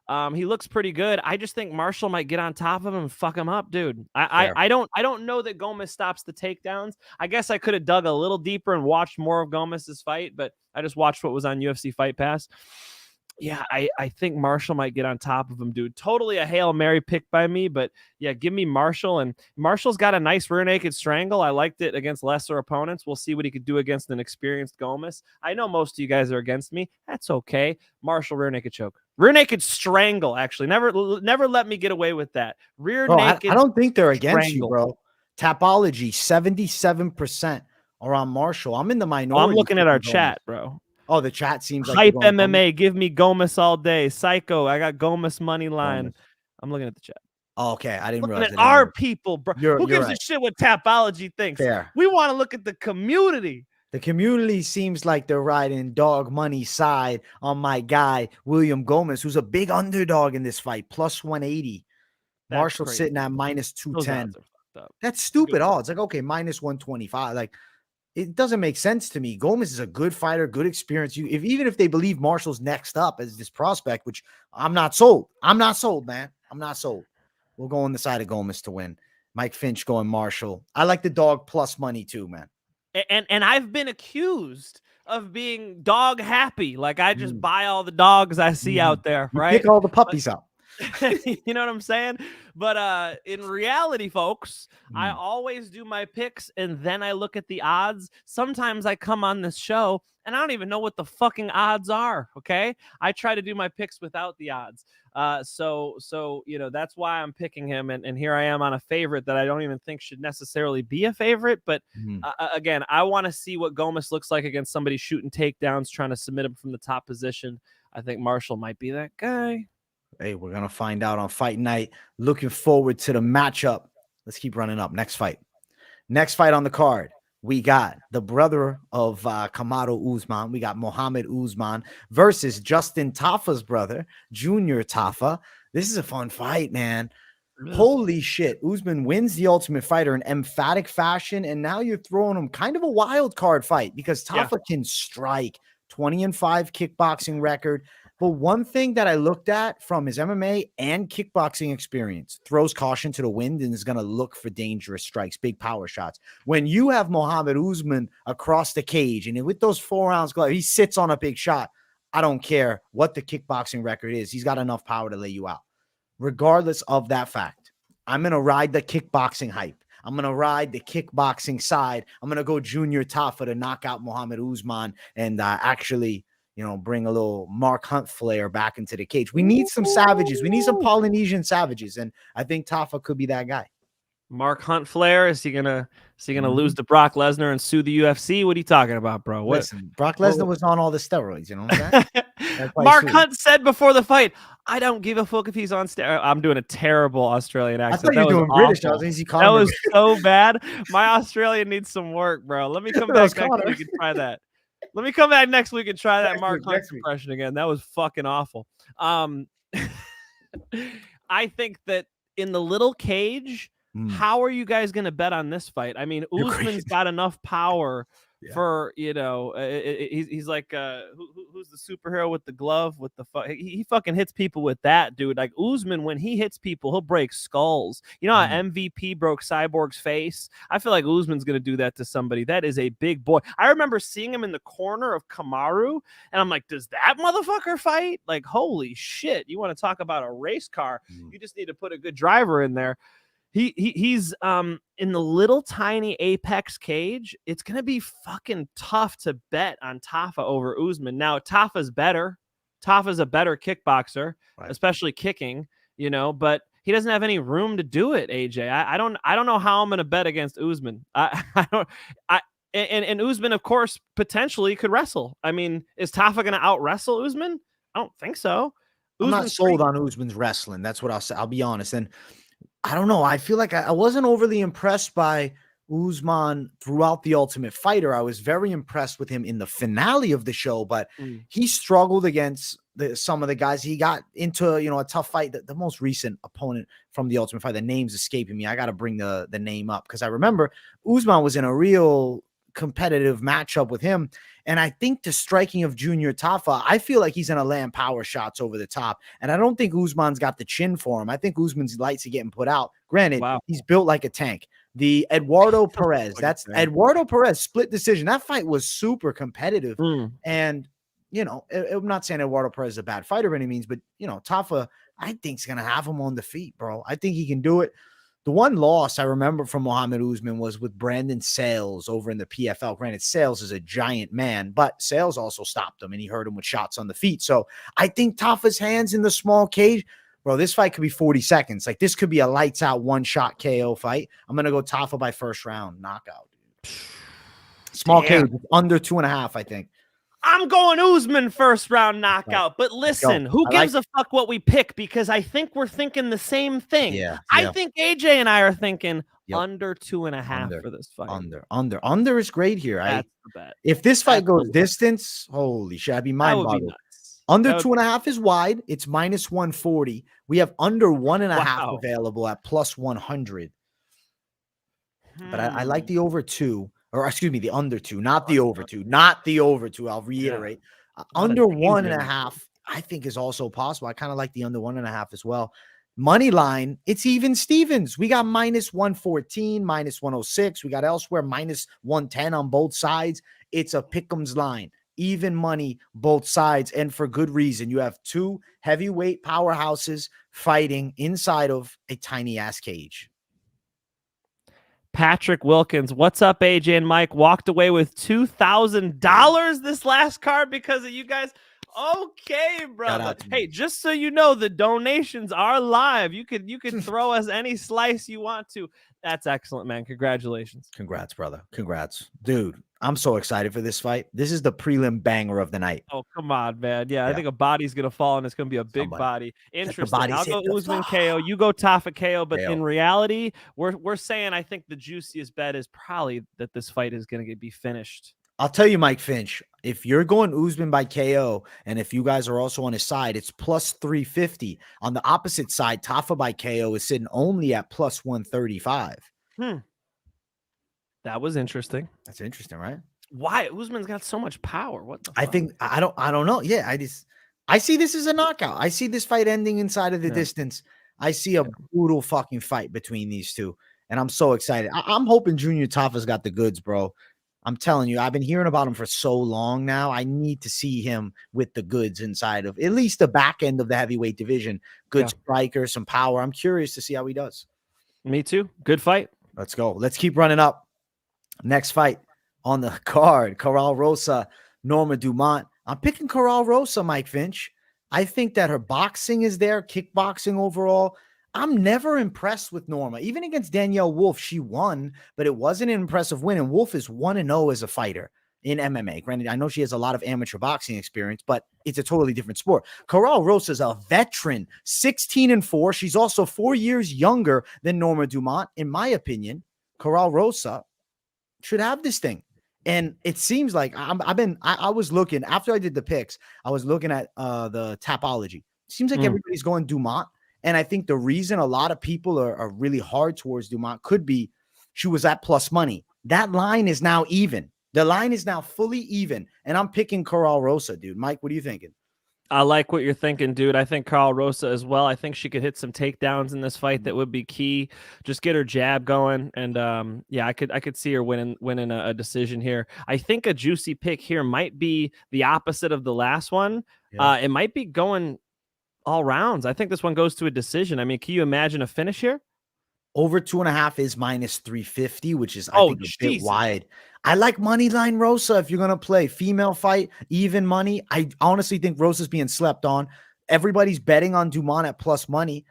He looks pretty good. I just think Marshall might get on top of him and fuck him up, dude. I don't know that Gomis stops the takedowns. I guess I could have dug a little deeper and watched more of Gomis's fight, but I just watched what was on UFC Fight Pass. Yeah, I think Marshall might get on top of him, dude. Totally a Hail Mary pick by me, but yeah, give me Marshall. And Marshall's got a nice rear naked strangle. I liked it against lesser opponents. We'll see what he could do against an experienced Gomis. I know most of you guys are against me. That's okay. Marshall, rear naked choke. Rear naked strangle, actually. Never let me get away with that. Rear naked I don't think they're against strangle. you, bro. Tapology, 77% are on Marshall. I'm in the minority. I'm looking at our chat, bro. Oh, the chat seems like Hype MMA. Give me Gomis all day. Psycho. I got Gomis money line. I'm looking at the chat. Oh, okay, I didn't realize. At our people, bro. Who gives right. a shit what Tapology thinks? Fair. We want to look at the community. The community seems like they're riding dog money side on my guy, William Gomis, who's a big underdog in this fight, plus 180. Marshall sitting at minus 210. That's stupid odds. Like, okay, minus 125. Like, it doesn't make sense to me. Gomis is a good fighter, good experience. Even if they believe Marshall's next up as this prospect, which I'm not sold. I'm not sold, man. I'm not sold. We'll go on the side of Gomis to win. Mike Finch going Marshall. I like the dog plus money too, man. And I've been accused of being dog happy. Like I just buy all the dogs I see out there, right? Pick all the puppies up. You know what I'm saying? But in reality, folks, I always do my picks and then I look at the odds. Sometimes I come on this show and I don't even know what the fucking odds are. Okay. I try to do my picks without the odds. So you know, that's why I'm picking him. And here I am on a favorite that I don't even think should necessarily be a favorite. But again, I want to see what Gomis looks like against somebody shooting takedowns, trying to submit him from the top position. I think Marshall might be that guy. Hey, we're going to find out on fight night. Looking forward to the matchup. Let's keep running up. Next fight on the card. We got the brother of Kamaru Usman. We got Mohammed Usman versus Justin Tafa's brother, Junior Tafa. This is a fun fight, man. Holy shit. Usman wins the Ultimate Fighter in emphatic fashion, and now you're throwing him kind of a wild card fight because Tafa can strike. 20-5 kickboxing record. But one thing that I looked at from his MMA and kickboxing experience, throws caution to the wind and is going to look for dangerous strikes, big power shots. When you have Mohammed Usman across the cage and with those 4 rounds glove, he sits on a big shot. I don't care what the kickboxing record is. He's got enough power to lay you out. Regardless of that fact, I'm going to ride the kickboxing hype. I'm going to ride the kickboxing side. I'm going to go Junior Tafa to knock out Mohammed Usman and actually, you know, bring a little Mark Hunt flair back into the cage. We need some savages. We need some Polynesian savages. And I think Tafa could be that guy. Mark Hunt flair. Is he gonna lose to Brock Lesnar and sue the UFC? What are you talking about, bro? Listen, Brock Lesnar was on all the steroids, you know what I'm saying? Mark Hunt said before the fight, I don't give a fuck if he's on steroids. I'm doing a terrible Australian accent. I thought you were doing British. That was so bad. My Australian needs some work, bro. Let me come back next week and try that. Let me come back next week and try that Mark Hunt impression again. That was fucking awful. I think that in the little cage, how are you guys going to bet on this fight? I mean, Usman's got enough power for, you know, he's like, who's the superhero with the glove with the he fucking hits people with that, dude. Like Usman, when he hits people, he'll break skulls. You know how MVP broke Cyborg's face? I feel like Usman's going to do that to somebody. That is a big boy. I remember seeing him in the corner of Kamaru, and I'm like, does that motherfucker fight? Like, holy shit. You want to talk about a race car? You just need to put a good driver in there. He's in the little tiny apex cage. It's gonna be fucking tough to bet on Tafa over Usman. Now Tafa's better. Tafa's a better kickboxer, Right. especially kicking, but he doesn't have any room to do it, AJ. I don't know how I'm going to bet against Usman. And Usman, of course, potentially could wrestle. I mean, is Tafa going to out wrestle Usman? I don't think so. I'm not Usman's sold on Usman's wrestling. That's what I'll say. I'll be honest. And I don't know. I feel like I wasn't overly impressed by Usman throughout the Ultimate Fighter. I was very impressed with him in the finale of the show, but he struggled against some of the guys. He got into, a tough fight. The most recent opponent from the Ultimate Fighter, the name's escaping me. I got to bring the name up because I remember Usman was in a real competitive matchup with him. And I think the striking of Junior Tafa, I feel like he's going to land power shots over the top. And I don't think Usman's got the chin for him. I think Usman's lights are getting put out. Granted, he's built like a tank. The Eduardo Perez, Eduardo Perez split decision. That fight was super competitive. And, I'm not saying Eduardo Perez is a bad fighter by any means, but, Tafa, I think is going to have him on the feet, bro. I think he can do it. The one loss I remember from Mohammed Usman was with Brandon Sales over in the PFL. Granted, Sales is a giant man, but Sales also stopped him and he hurt him with shots on the feet. So I think Tafa's hands in the small cage, bro, this fight could be 40 seconds. Like this could be a lights out one-shot KO fight. I'm going to go Tafa by first round knockout. Small cage, under 2.5, I think. I'm going Usman first round knockout. But listen, who gives a fuck what we pick? Because I think we're thinking the same thing. I think AJ and I are thinking under 2.5 for this fight. Under is great here. That's the bet. If this fight goes distance, holy shit, I'd be mind-boggled. Under 2.5 is wide. It's minus 140. We have under 1.5 available at plus 100. But I like the over 2. Or excuse me, the under 2, not the over 2, not the over 2. I'll reiterate. Under 1.5, I think is also possible. I kind of like the under 1.5 as well. Money line, it's even Stevens. We got minus 114, minus 106. We got elsewhere minus 110 on both sides. It's a pick'ems line. Even money, both sides, and for good reason. You have two heavyweight powerhouses fighting inside of a tiny ass cage. Patrick Wilkins, what's up, AJ and Mike? Walked away with $2,000 this last card because of you guys. Okay, brother. Hey, just so you know, the donations are live. You could throw us any slice you want to. That's excellent, man. Congratulations. Congrats, brother. Congrats. Dude, I'm so excited for this fight. This is the prelim banger of the night. Oh, come on, man. Yeah, I think a body's going to fall, and it's going to be a big body. Interesting. I'll go Usman KO. You go Tafa KO. But in reality, we're saying I think the juiciest bet is probably that this fight is going to be finished. I'll tell you, Mike Finch, if you're going Usman by KO, and if you guys are also on his side, it's plus 350. On the opposite side, Tafa by KO is sitting only at plus 135. That was interesting. That's interesting, right? Why? Usman's got so much power. What the fuck? I think I don't know. Yeah, I see this as a knockout. I see this fight ending inside of the distance. I see a brutal fucking fight between these two, and I'm so excited. I'm hoping Junior Tafa's got the goods, bro. I'm telling you, I've been hearing about him for so long now. I need to see him with the goods inside of at least the back end of the heavyweight division. Good striker, some power. I'm curious to see how he does. Me too. Good fight. Let's go. Let's keep running up. Next fight on the card, Karol Rosa, Norma Dumont. I'm picking Karol Rosa, Mike Finch. I think that her boxing is there, kickboxing overall. I'm never impressed with Norma. Even against Danielle Wolf, she won, but it wasn't an impressive win. And Wolf is 1-0 as a fighter in MMA. Granted, I know she has a lot of amateur boxing experience, but it's a totally different sport. Karol Rosa is a veteran, 16-4. She's also 4 years younger than Norma Dumont. In my opinion, Karol Rosa should have this thing. And it seems like I was looking, after I did the picks, I was looking at the Tapology. It seems like everybody's going Dumont. And I think the reason a lot of people are really hard towards Dumont could be she was at plus money. That line is now even. The line is now fully even. And I'm picking Karol Rosa, dude. Mike, what are you thinking? I like what you're thinking, dude. I think Karol Rosa as well. I think she could hit some takedowns in this fight that would be key. Just get her jab going. And I could see her winning a decision here. I think a juicy pick here might be the opposite of the last one. Yeah. It might be going all rounds. I think this one goes to a decision. I mean, can you imagine a finish here? Over 2.5 is minus 350, which is, I Oh, think, a bit Jesus. wide. I like Moneyline Rosa if you're going to play female fight, even money. I honestly think Rosa's being slept on. Everybody's betting on Dumont at plus money.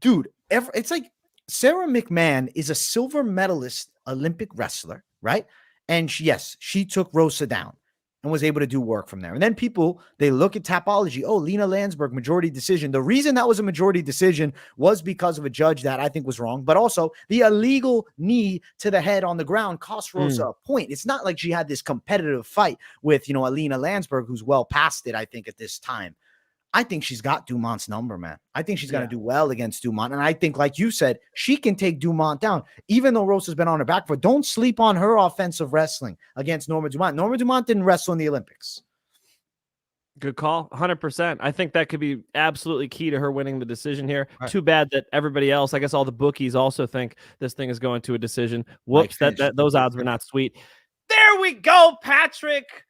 Dude, it's like Sarah McMahon is a silver medalist Olympic wrestler, right? And she took Rosa down and was able to do work from there. And then people, they look at Tapology. Oh, Lena Landsberg, majority decision. The reason that was a majority decision was because of a judge that I think was wrong, but also the illegal knee to the head on the ground cost Rosa a point. It's not like she had this competitive fight with, Alina Landsberg, who's well past it, I think, at this time. I think she's got Dumont's number, man. I think she's going to do well against Dumont. And I think, like you said, she can take Dumont down, even though Rosa's been on her back foot. Don't sleep on her offensive wrestling against Norma Dumont. Norma Dumont didn't wrestle in the Olympics. Good call. 100%. I think that could be absolutely key to her winning the decision here. Right. Too bad that everybody else, I guess all the bookies also think this thing is going to a decision. Whoops, those odds were not sweet. There we go, Patrick.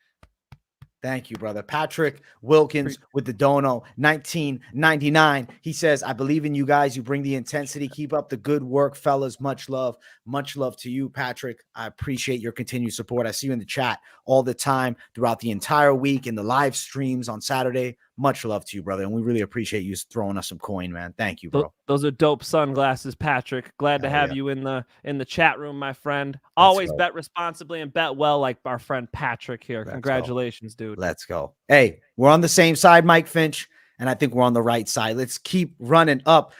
Thank you, brother. Patrick Wilkins with the dono, 1999. He says, I believe in you guys. You bring the intensity. Keep up the good work, fellas. Much love. Much love to you, Patrick. I appreciate your continued support. I see you in the chat all the time throughout the entire week in the live streams on Saturday. Much love to you, brother. And we really appreciate you throwing us some coin, man. Thank you, bro. Those are dope sunglasses, Patrick. Glad to have you in the chat room, my friend. Always bet responsibly and bet well, like our friend Patrick here. Congratulations, dude. Let's go. Hey, we're on the same side, Mike Finch, and I think we're on the right side. Let's keep running up.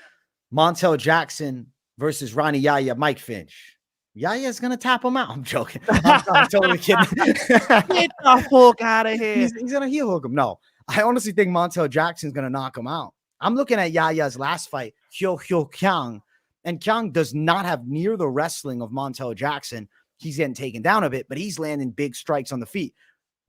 Montel Jackson versus Rani Yahya, Mike Finch. Yahya's going to tap him out. I'm joking. I'm totally kidding. Get the fuck out of here. He's going to heel hook him. No, I honestly think Montel Jackson's going to knock him out. I'm looking at Yahya's last fight, Hyo Kyang, and Kyang does not have near the wrestling of Montel Jackson. He's getting taken down a bit, but he's landing big strikes on the feet.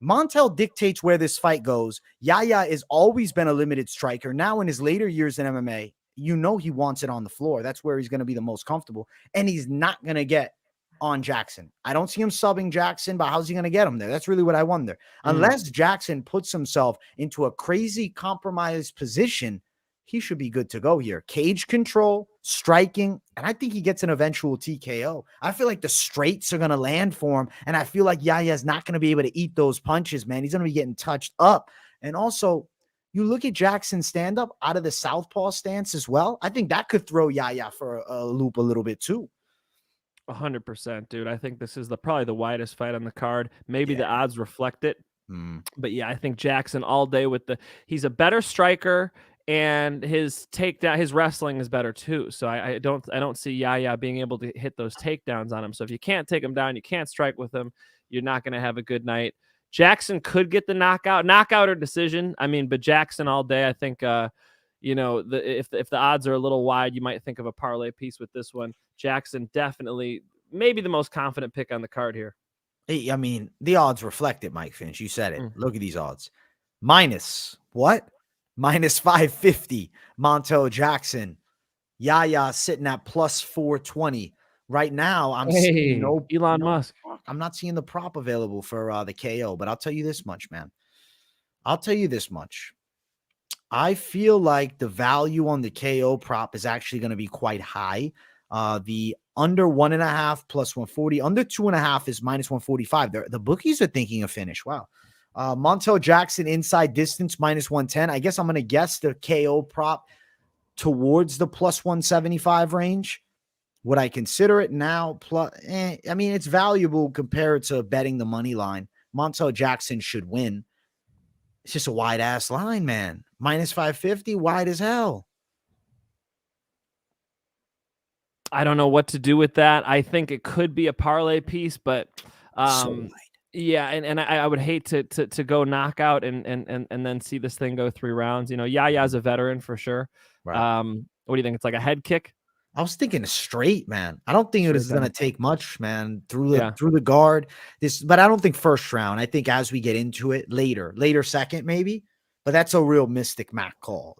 Montel dictates where this fight goes. Yahya has always been a limited striker. Now in his later years in MMA, he wants it on the floor. That's where he's going to be the most comfortable, and he's not going to get on Jackson. I don't see him subbing Jackson, but how's he going to get him there? That's really what I wonder. Unless Jackson puts himself into a crazy compromised position, he should be good to go here. Cage control, striking, and I think he gets an eventual TKO. I feel like the straights are going to land for him, and I feel like Yahya's not going to be able to eat those punches, man. He's going to be getting touched up. And also, you look at Jackson's stand-up out of the southpaw stance as well. I think that could throw Yahya for a loop a little bit too. 100%, dude. I think this is probably the widest fight on the card. Maybe the odds reflect it. But yeah, I think Jackson all day he's a better striker, and his takedown, his wrestling is better too. So I don't see Yahya being able to hit those takedowns on him. So if you can't take him down, you can't strike with him, you're not going to have a good night. Jackson could get the knockout or decision. I mean, but Jackson all day, I think, if the odds are a little wide, you might think of a parlay piece with this one. Jackson definitely maybe the most confident pick on the card here. I mean, the odds reflect it, Mike Finch. You said it. Look at these odds. Minus what? Minus 550. Montel Jackson. Yahya sitting at plus 420. Right now, I'm seeing Elon Musk. I'm not seeing the prop available for the KO, but I'll tell you this much, man. I feel like the value on the KO prop is actually going to be quite high. The under 1.5 plus 140, under 2.5 is minus 145. The bookies are thinking a finish. Wow. Montel Jackson inside distance minus 110. I guess I'm going to guess the KO prop towards the plus 175 range. Would I consider it now? I mean, it's valuable compared to betting the money line. Montel Jackson should win. It's just a wide ass line, man. Minus 550, wide as hell. I don't know what to do with that. I think it could be a parlay piece, but yeah, and I would hate to go knockout and then see this thing go 3 rounds. Yahya's a veteran for sure. Right. What do you think? It's like a head kick? I was thinking straight, man. I don't think it is going to take much, man, through the guard. But I don't think first round. I think as we get into it later second maybe. But that's a real Mystic Mac call,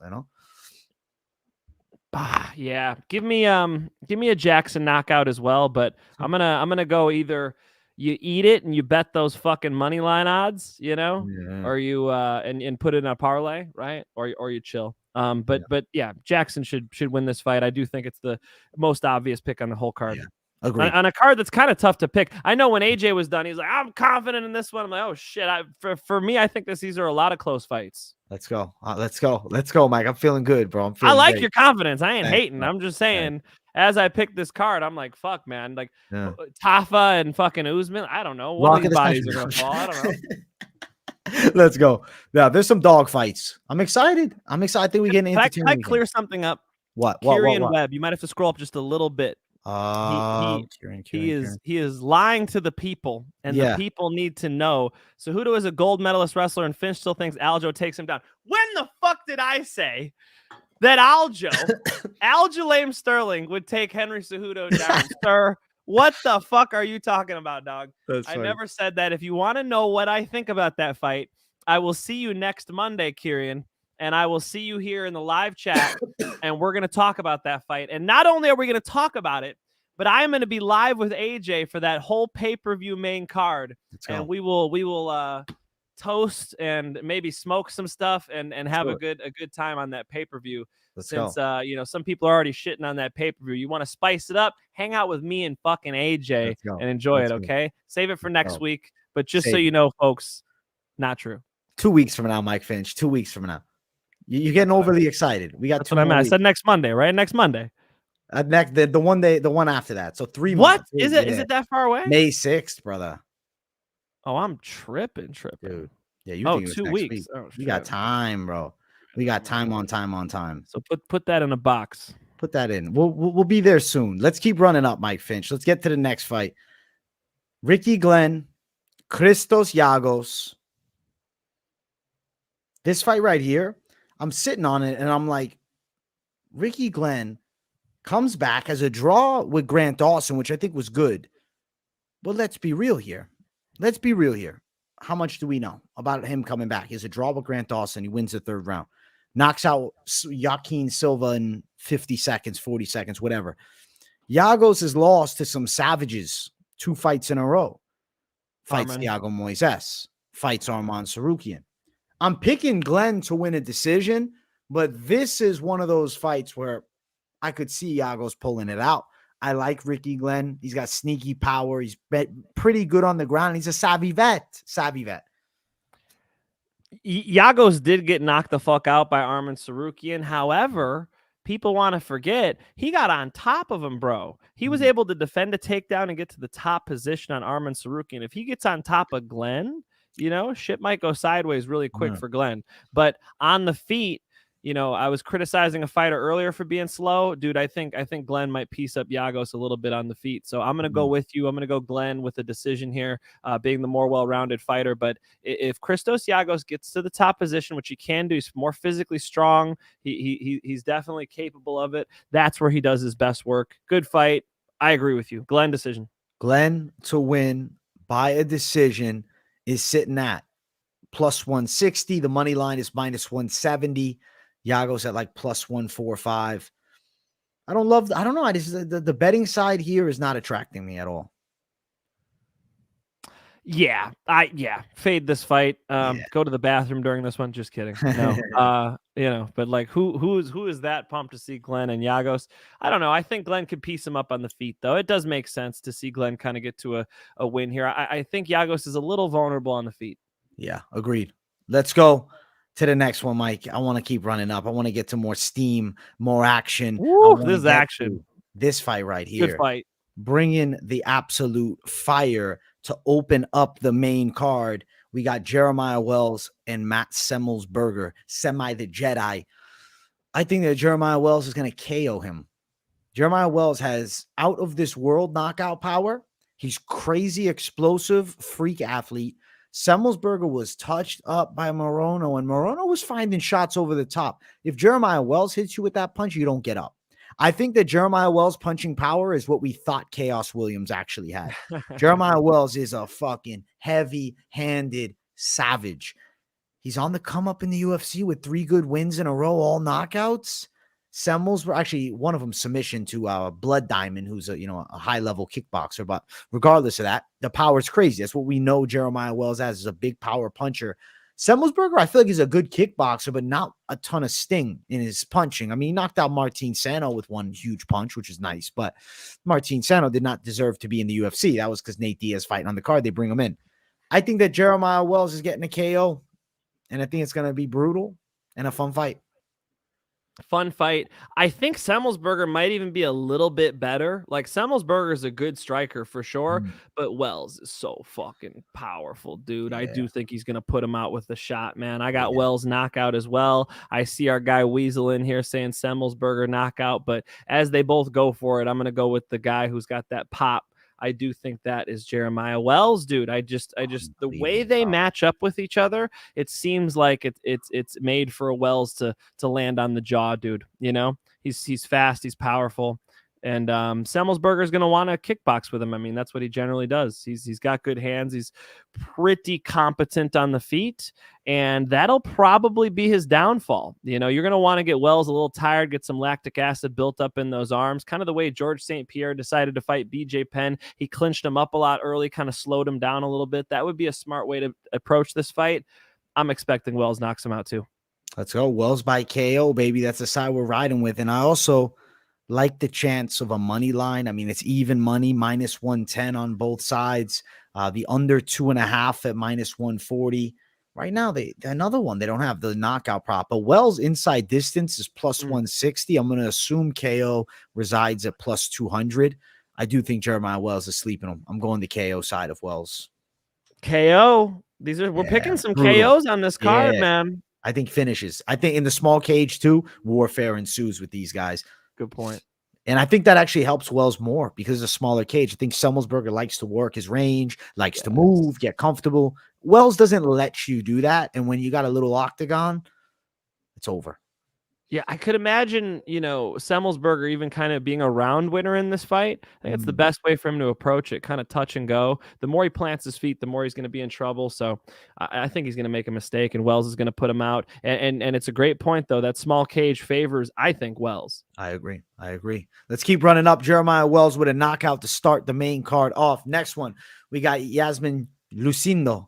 Yeah, give me a Jackson knockout as well. But I'm gonna go either you eat it and you bet those fucking money line odds, Yeah. or you and put it in a parlay, right? Or you chill. But yeah, Jackson should win this fight. I do think it's the most obvious pick on the whole card. Yeah. Agreed. On a card that's kind of tough to pick. I know when AJ was done, he's like, I'm confident in this one. I'm like, oh shit. For me, I think these are a lot of close fights. Let's go. Let's go, Mike. I'm feeling good, bro. I like great. your confidence. I ain't Thanks, hating. bro. I'm just saying, as I picked this card, I'm like, fuck, man. Like Yeah. Tafa and fucking Usman. I don't know. One Lock of of these the bodies are century. gonna fall. I don't know. Let's go. Yeah, there's some dog fights. I'm excited. I think we get an Can I clear something up? What? Kyrian Webb. You might have to scroll up just a little bit. He is lying to the people, and the people need to know. Cejudo is a gold medalist wrestler, and Finch still thinks Aljo takes him down. When the fuck did I say that Aljamain Sterling would take Henry Cejudo down, sir? What the fuck are you talking about, dog? I never said that. If you want to know what I think about that fight, I will see you next Monday, Kyrian, and I will see you here in the live chat, and we're going to talk about that fight. And not only are we going to talk about it, but I am going to be live with AJ for that whole pay-per-view main card, and we will toast and maybe smoke some stuff and have a good time on that pay-per-view. Since some people are already shitting on that pay-per-view. You want to spice it up, hang out with me and fucking AJ and enjoy it, okay? Save it for next week. But just so you know, folks, not true. 2 weeks from now, Mike Finch. 2 weeks from now. You're getting overly excited. We got That's what I meant. I said next Monday, right? Next Monday. The one after that. So 3 months. What? Is it that far away? May 6th, brother. Oh, I'm tripping. Dude. Yeah, you think 2 weeks. Oh, we got time, bro. We got time on time. So put that in a box. Put that in. We'll be there soon. Let's keep running up, Mike Finch. Let's get to the next fight. Ricky Glenn, Christos Giagos. This fight right here, I'm sitting on it and I'm like, Ricky Glenn comes back as a draw with Grant Dawson, which I think was good. But let's be real here. How much do we know about him coming back? He's a draw with Grant Dawson. He wins the 3rd round. Knocks out Joaquin Silva in 50 seconds, 40 seconds, whatever. Giagos has lost to some savages 2 fights in a row. Fights Thiago Moises. Fights Arman Sarukian. I'm picking Glenn to win a decision, but this is one of those fights where I could see Giagos pulling it out. I like Ricky Glenn. He's got sneaky power. He's pretty good on the ground. He's a savvy vet. Giagos did get knocked the fuck out by Arman Sarukian. However, people want to forget he got on top of him, bro. He was able to defend a takedown and get to the top position on Arman Sarukian. If he gets on top of Glenn, shit might go sideways really quick for Glenn. But on the feet, I was criticizing a fighter earlier for being slow. Dude, I think Glenn might piece up Giagos a little bit on the feet. So I'm going to go with you. I'm going to go Glenn with a decision here, being the more well-rounded fighter. But if Christos Giagos gets to the top position, which he can do, he's more physically strong. He's definitely capable of it. That's where he does his best work. Good fight. I agree with you. Glenn decision. Glenn to win by a decision is sitting at plus 160. The money line is minus 170. Giagos at like plus 145. I don't know. The betting side here is not attracting me at all. Yeah. Fade this fight. Go to the bathroom during this one. Just kidding. No. But like who is that pumped to see Glenn and Giagos? I don't know. I think Glenn could piece him up on the feet, though. It does make sense to see Glenn kind of get to a win here. I think Giagos is a little vulnerable on the feet. Yeah, agreed. Let's go to the next one, Mike. I want to keep running up. I want to get to more steam, more action. This is action. This fight right here. Good fight. Bringing the absolute fire to open up the main card. We got Jeremiah Wells and Matt Semelsberger, Semi the Jedi. I think that Jeremiah Wells is going to KO him. Jeremiah Wells has out of this world knockout power. He's crazy, explosive, freak athlete. Semelsberger was touched up by Morono, and Morono was finding shots over the top. If Jeremiah Wells hits you with that punch, you don't get up. I think that Jeremiah Wells' punching power is what we thought Chaos Williams actually had. Jeremiah Wells is a fucking heavy-handed savage. He's on the come up in the UFC with 3 good wins in a row, all knockouts. Semels were actually one of them submission to Blood Diamond, who's a high level kickboxer. But regardless of that, the power is crazy. That's what we know Jeremiah Wells as, is a big power puncher. Semelsberger, I feel like he's a good kickboxer, but not a ton of sting in his punching. I mean, he knocked out Martin Sano with one huge punch, which is nice, but Martin Sano did not deserve to be in the UFC. That was because Nate Diaz fighting on the card. They bring him in. I think that Jeremiah Wells is getting a KO, and I think it's going to be brutal and a fun fight. Fun fight. I think Semelsberger might even be a little bit better. Like, Semelsberger is a good striker for sure, but Wells is so fucking powerful, dude. I do think he's going to put him out with a shot, man. I got Wells knockout as well. I see our guy Weasel in here saying Semelsberger knockout, but as they both go for it, I'm going to go with the guy who's got that pop. I do think that is Jeremiah Wells, dude. I just the way they match up with each other, it seems like it's made for a Wells to land on the jaw, dude. You know, he's fast, he's powerful, and Semelsberger is going to want to kickbox with him. I mean, that's what he generally does. He's got good hands. He's pretty competent on the feet, and that'll probably be his downfall. You know, you're going to want to get Wells a little tired, get some lactic acid built up in those arms, kind of the way George St. Pierre decided to fight BJ Penn. He clinched him up a lot early, kind of slowed him down a little bit. That would be a smart way to approach this fight. I'm expecting Wells knocks him out too. Let's go. Wells by KO, baby. That's the side we're riding with. And I also like the chance of a money line. I mean, it's even money, minus 110 on both sides. The under 2.5 at minus 140. Right now, another one, they don't have the knockout prop. But Wells inside distance is plus 160. I'm going to assume KO resides at plus 200. I do think Jeremiah Wells is sleeping him. I'm going the KO side of Wells. KO. We're picking some KOs on this card, man. I think finishes. I think in the small cage too, warfare ensues with these guys. Good point. And I think that actually helps Wells more because it's a smaller cage. I think Semelsberger likes to work his range, likes to move, get comfortable. Wells doesn't let you do that. And when you got a little octagon, it's over. Yeah, I could imagine, Semelsberger even kind of being a round winner in this fight. I think it's the best way for him to approach it, kind of touch and go. The more he plants his feet, the more he's going to be in trouble. So I think he's going to make a mistake, and Wells is going to put him out. And it's a great point, though. That small cage favors, I think, Wells. I agree. Let's keep running up. Jeremiah Wells with a knockout to start the main card off. Next one, we got Iasmin Lucindo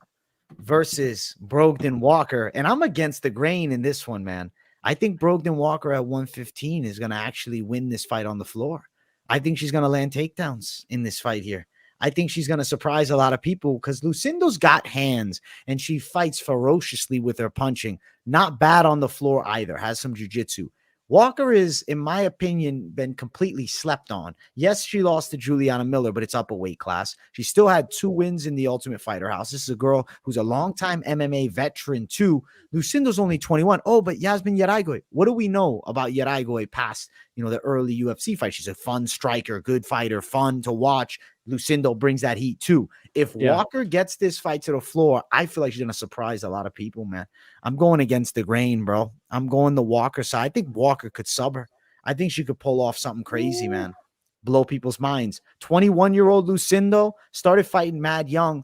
versus Brogdon Walker. And I'm against the grain in this one, man. I think Brogdon Walker at 115 is going to actually win this fight on the floor. I think she's going to land takedowns in this fight here. I think she's going to surprise a lot of people because Lucindo's got hands and she fights ferociously with her punching. Not bad on the floor either. Has some jiu-jitsu. Walker is, in my opinion, been completely slept on. Yes, she lost to Juliana Miller, but it's up a weight class. She still had 2 wins in the Ultimate Fighter House. This is a girl who's a longtime MMA veteran too. Lucindo's only 21. Oh, but Yasmin Yadong. What do we know about Yadong past, the early UFC fight? She's a fun striker, good fighter, fun to watch. Lucindo brings that heat too. If Walker gets this fight to the floor, I feel like she's going to surprise a lot of people, man. I'm going against the grain, bro. I'm going the Walker side. I think Walker could sub her. I think she could pull off something crazy, man. Blow people's minds. 21-year-old Lucindo started fighting mad young.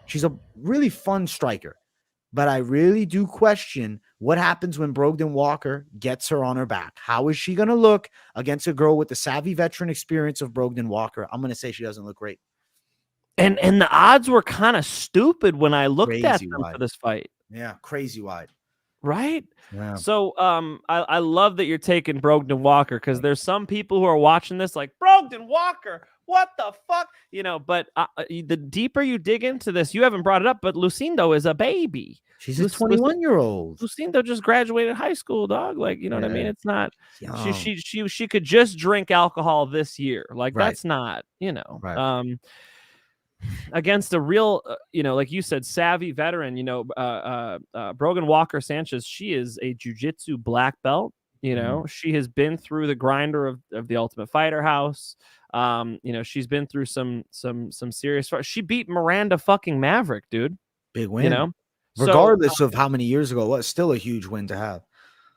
She's a really fun striker. But I really do question what happens when Brogdon Walker gets her on her back. How is she going to look against a girl with the savvy veteran experience of Brogdon Walker? I'm going to say she doesn't look great. And the odds were kind of stupid when I looked Crazy at them wide. For this fight. Yeah, crazy wide. Right? Yeah. So I love that you're taking Brogdon Walker because there's some people who are watching this like, Brogdon Walker, what the fuck? But the deeper you dig into this, you haven't brought it up, but Lucindo is a baby. She's a 21-year-old. Lucindo just graduated high school, dog. Like, you know what I mean? It's not, she could just drink alcohol this year. Like, that's not, Right. Against a real, like you said, savvy veteran, Brogan Walker Sanchez, she is a jiu-jitsu black belt. She has been through the grinder of the Ultimate Fighter House. She's been through some serious fights. She beat Miranda fucking Maverick, dude. Big win. Regardless of how many years ago it was, still a huge win to have.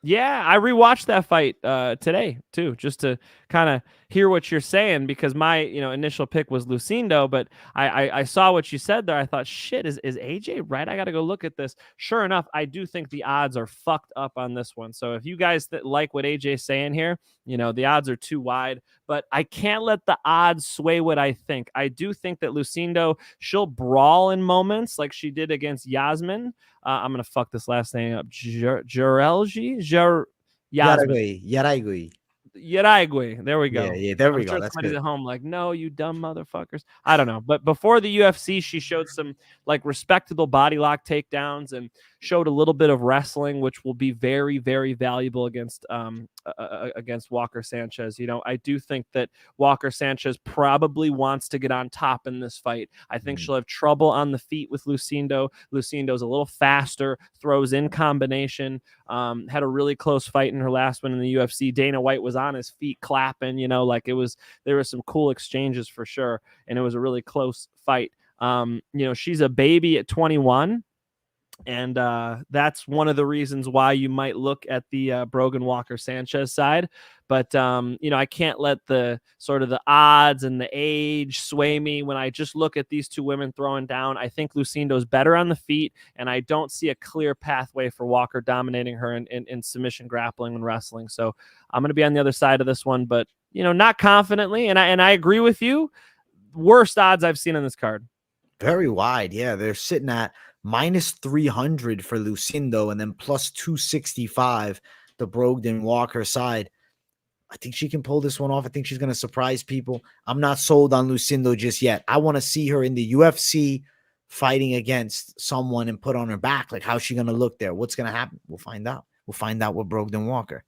Yeah, I rewatched that fight today too, just to kind of hear what you're saying, because my initial pick was Lucindo, but I saw what you said there. I thought, shit, is AJ right? I got to go look at this. Sure enough, I do think the odds are fucked up on this one. So if you guys like what AJ's saying here, the odds are too wide, but I can't let the odds sway what I think. I do think that Lucindo, she'll brawl in moments like she did against Iasmin. I'm gonna fuck this last name up. Yasmin. Yaraigui. There we go. Yeah, there we go. Sure That's somebody's good. at home like, no, you dumb motherfuckers. I don't know. But before the UFC, she showed some like respectable body lock takedowns and showed a little bit of wrestling, which will be very, very valuable against Walker Sanchez. I do think that Walker Sanchez probably wants to get on top in this fight. I think she'll have trouble on the feet with Lucindo. Lucindo's a little faster, throws in combination. Had a really close fight in her last one in the UFC. Dana White was on his feet clapping, like there was some cool exchanges for sure. And it was a really close fight. She's a baby at 21. And that's one of the reasons why you might look at the Brogan Walker Sanchez side. But, I can't let the sort of the odds and the age sway me. When I just look at these two women throwing down, I think Lucindo's better on the feet, and I don't see a clear pathway for Walker dominating her in submission grappling and wrestling. So I'm going to be on the other side of this one, but, not confidently. And I agree with you. Worst odds I've seen on this card. Very wide. Yeah, they're sitting at minus 300 for Lucindo and then plus 265 the Brogdon Walker side. I think she can pull this one off. I think she's going to surprise people. I'm not sold on Lucindo just yet. I want to see her in the UFC fighting against someone and put on her back. Like, how's she going to look there? What's going to happen? We'll find out. We'll find out with Brogdon Walker.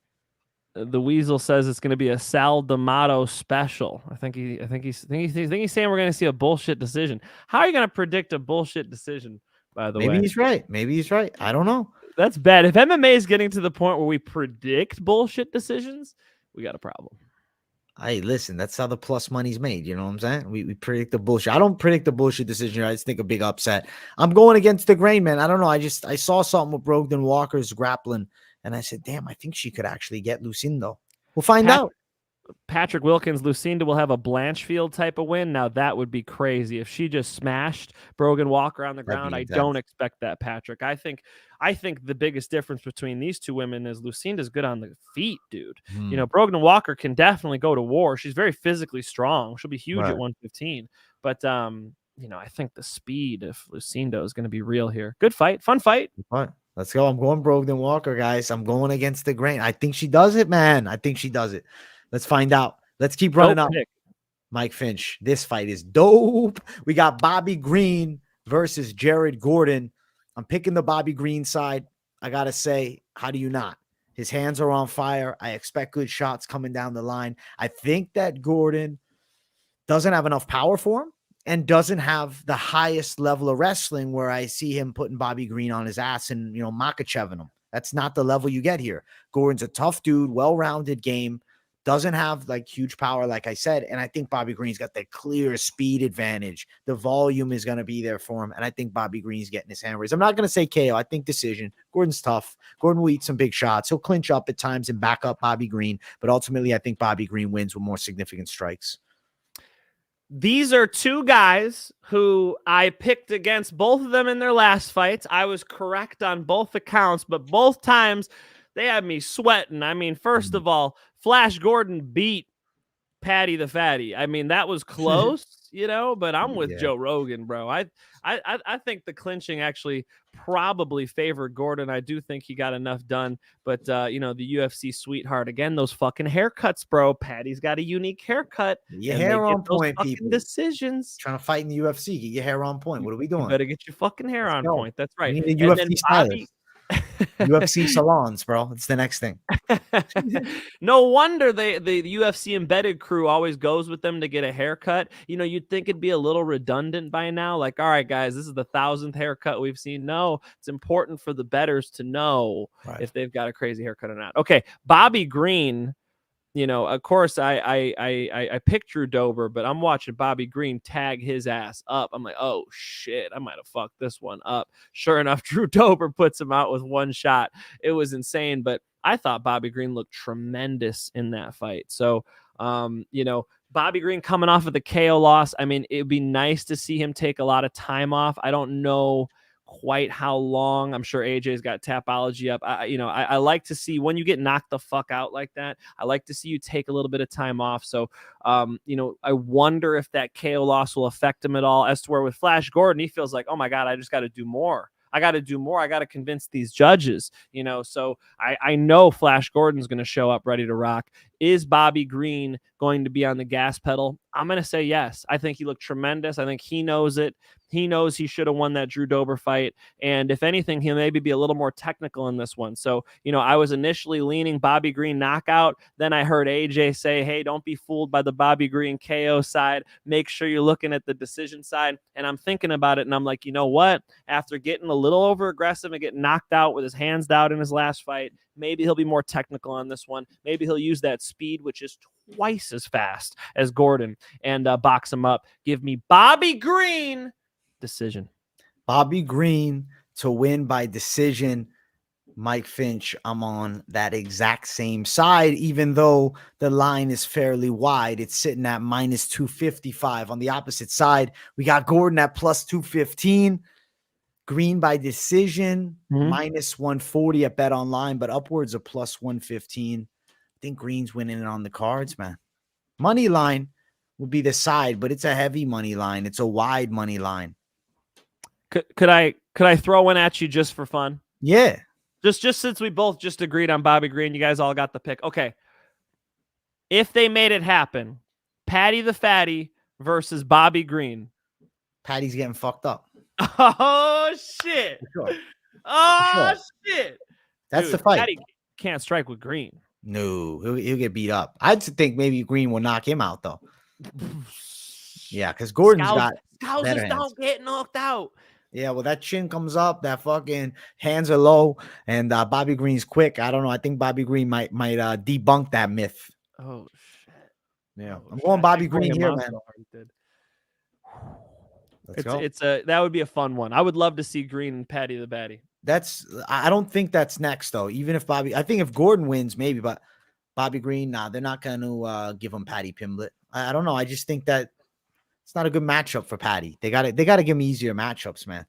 The Weasel says it's going to be a Sal D'Amato special. I think he's saying we're going to see a bullshit decision. How are you going to predict a bullshit decision? By the way, maybe he's right. Maybe he's right. I don't know. That's bad. If MMA is getting to the point where we predict bullshit decisions, we got a problem. Hey, listen, that's how the plus money's made. You know what I'm saying? We predict the bullshit. I don't predict the bullshit decision. I just think a big upset. I'm going against the grain, man. I don't know. I saw something with Brogdon Walker's grappling, and I said, damn, I think she could actually get Lucindo. We'll find out. Patrick Wilkins, Lucinda will have a Blanchfield type of win. Now that would be crazy if she just smashed Brogan Walker on the ground. I don't expect that, Patrick. I think the biggest difference between these two women is Lucinda's good on the feet, dude. Brogan Walker can definitely go to war. She's very physically strong. She'll be huge at 115. But I think the speed of Lucindo is going to be real here. Good fight, fun fight. All right, let's go. I'm going Brogdon Walker, guys. I'm going against the grain. I think she does it, man. I think she does it. Let's find out. Let's keep running up. Mike Finch. This fight is dope. We got Bobby Green versus Jared Gordon. I'm picking the Bobby Green side. I got to say, how do you not? His hands are on fire. I expect good shots coming down the line. I think that Gordon doesn't have enough power for him and doesn't have the highest level of wrestling where I see him putting Bobby Green on his ass and, Makacheving him. That's not the level you get here. Gordon's a tough dude, well-rounded game. Doesn't have like huge power, like I said. And I think Bobby Green's got the clear speed advantage. The volume is going to be there for him. And I think Bobby Green's getting his hand raised. I'm not going to say KO. I think decision. Gordon's tough. Gordon will eat some big shots. He'll clinch up at times and back up Bobby Green. But ultimately, I think Bobby Green wins with more significant strikes. These are two guys who I picked against both of them in their last fights. I was correct on both accounts, but both times they had me sweating. I mean, first of all, Flash Gordon beat Patty the Fatty. I mean, that was close, but I'm with Joe Rogan, bro. I think the clinching actually probably favored Gordon. I do think he got enough done, but the UFC sweetheart, again, those fucking haircuts, bro. Patty's got a unique haircut. Your hair on point, people. Decisions. Trying to fight in the UFC. Get your hair on point. What are we doing? You better get your fucking hair on point. That's right. We need a UFC stylist. UFC salons, bro. It's the next thing. No wonder the UFC embedded crew always goes with them to get a haircut. You'd think it'd be a little redundant by now. Like, all right, guys, this is the 1,000th haircut we've seen. No, it's important for the bettors to know if they've got a crazy haircut or not. Okay, Bobby Green. Of course, I picked Drew Dober, but I'm watching Bobby Green tag his ass up. I'm like, oh, shit, I might have fucked this one up. Sure enough, Drew Dober puts him out with one shot. It was insane, but I thought Bobby Green looked tremendous in that fight. So Bobby Green coming off of the KO loss. I mean, it'd be nice to see him take a lot of time off. I don't know quite how long. I'm sure AJ's got Tapology up. I like to see when you get knocked the fuck out like that. I like to see you take a little bit of time off. So, I wonder if that KO loss will affect him at all. As to where with Flash Gordon, he feels like, oh my God, I just got to do more. I got to convince these judges, So I know Flash Gordon's going to show up ready to rock. Is Bobby Green going to be on the gas pedal? I'm going to say yes. I think he looked tremendous. I think he knows it. He knows he should have won that Drew Dober fight. And if anything, he'll maybe be a little more technical in this one. So, I was initially leaning Bobby Green knockout. Then I heard AJ say, hey, don't be fooled by the Bobby Green KO side. Make sure you're looking at the decision side. And I'm thinking about it. And I'm like, you know what? After getting a little over aggressive and getting knocked out with his hands down in his last fight, maybe he'll be more technical on this one. Maybe he'll use that speed, which is twice as fast as Gordon, and box him up. Give me Bobby Green decision. Bobby Green to win by decision. Mike Finch, I'm on that exact same side, even though the line is fairly wide. It's sitting at minus 255. On the opposite side, we got Gordon at plus 215. Green by decision, minus 140 at Bet Online, but upwards of plus 115. I think Green's winning it on the cards, man. Money line will be the side, but it's a heavy money line. It's a wide money line. Could I throw one at you just for fun? Yeah. Just since we both just agreed on Bobby Green, you guys all got the pick. Okay. If they made it happen, Patty the Fatty versus Bobby Green. Patty's getting fucked up. Oh, shit. For sure. Oh, shit. That's the fight. Patty can't strike with Green. No, he'll get beat up. I'd think maybe Green will knock him out, though. Yeah, because Gordon's got better hands. Don't get knocked out. Yeah, well, that chin comes up, that fucking hands are low, and Bobby Green's quick. I don't know. I think Bobby Green might debunk that myth. Oh, shit. Yeah, I'm going Bobby Green here, man. Let's go. That would be a fun one. I would love to see Green and Patty the Batty. I don't think that's next, though. Even if I think if Gordon wins, maybe, but Bobby Green, they're not going to give him Patty Pimblett. I don't know. I just think that it's not a good matchup for Patty. They got to give him easier matchups, man.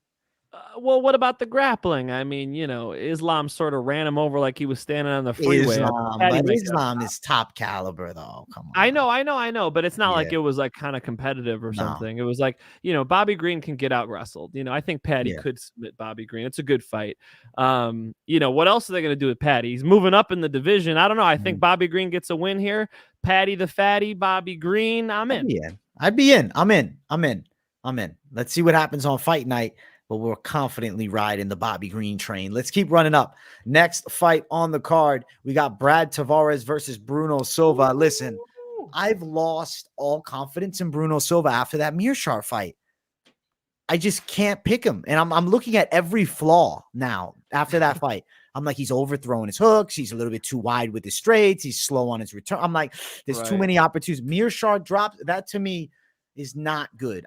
Well, what about the grappling? I mean, Islam sort of ran him over like he was standing on the freeway. Islam is top caliber, though. Come on. I know, but it's not like it was like kind of competitive or something. It was like, Bobby Green can get out wrestled. I think Patty could submit Bobby Green. It's a good fight. What else are they going to do with Patty? He's moving up in the division. I don't know. I think Bobby Green gets a win here. Patty the Fatty, Bobby Green. I'm in. I'd be in. I'm in. Let's see what happens on fight night. But we're confidently riding the Bobby Green train. Let's keep running up. Next fight on the card, we got Brad Tavares versus Bruno Silva. Listen, I've lost all confidence in Bruno Silva after that Mearshart fight. I just can't pick him. And I'm looking at every flaw now after that fight. I'm like, he's overthrowing his hooks. He's a little bit too wide with his straights. He's slow on his return. I'm like, there's too many opportunities. Mearshart drops. That to me is not good.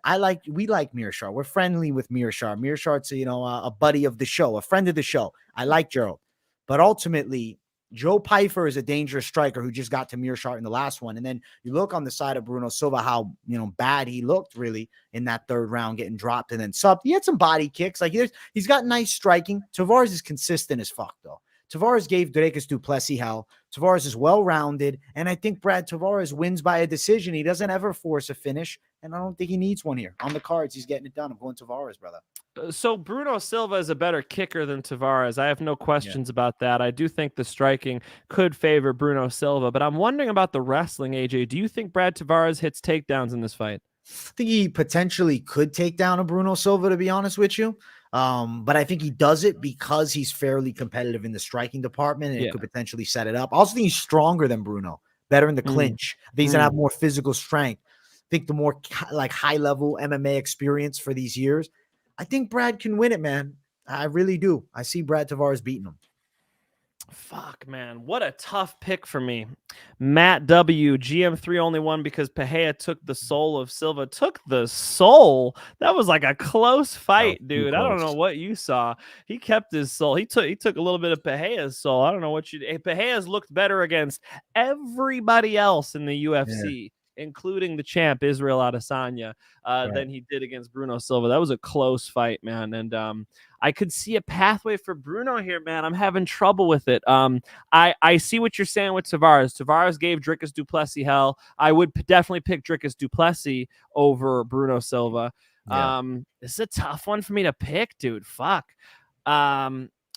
We like Mearshart. We're friendly with Mearshart. Mearshart's, a buddy of the show, a friend of the show. I like Gerald. But ultimately, Joe Pyfer is a dangerous striker who just got to Mearshart in the last one. And then you look on the side of Bruno Silva, how, bad he looked really in that third round, getting dropped and then subbed. He had some body kicks. Like he's got nice striking. Tavares is consistent as fuck, though. Tavares gave Dricus du Plessis hell. Tavares is well-rounded, and I think Brad Tavares wins by a decision. He doesn't ever force a finish, and I don't think he needs one here. On the cards, he's getting it done. I'm going Tavares, brother. So Bruno Silva is a better kicker than Tavares. I have no questions about that. I do think the striking could favor Bruno Silva, but I'm wondering about the wrestling, AJ. Do you think Brad Tavares hits takedowns in this fight? I think he potentially could take down a Bruno Silva, to be honest with you. But I think he does it because he's fairly competitive in the striking department, and it could potentially set it up. I also think he's stronger than Bruno, better in the clinch. I think he's gonna have more physical strength. I think the more high level MMA experience for these years, I think Brad can win it, man. I really do. I see Brad Tavares beating him. Fuck, man. What a tough pick for me. Matt W. GM3 only won because Pereira took the soul of Silva. Took the soul? That was like a close fight, dude. I don't know what you saw. He kept his soul. He took a little bit of Pereira's soul. I don't know what you... Pereira's looked better against everybody else in the UFC. Including the champ Israel Adesanya, than he did against Bruno Silva. That was a close fight, man. And I could see a pathway for Bruno here, man. I'm having trouble with it. I see what you're saying with Tavares. Tavares gave Dricus du Plessis hell. I would definitely pick Dricus du Plessis over Bruno Silva. This is a tough one for me to pick, dude. Fuck.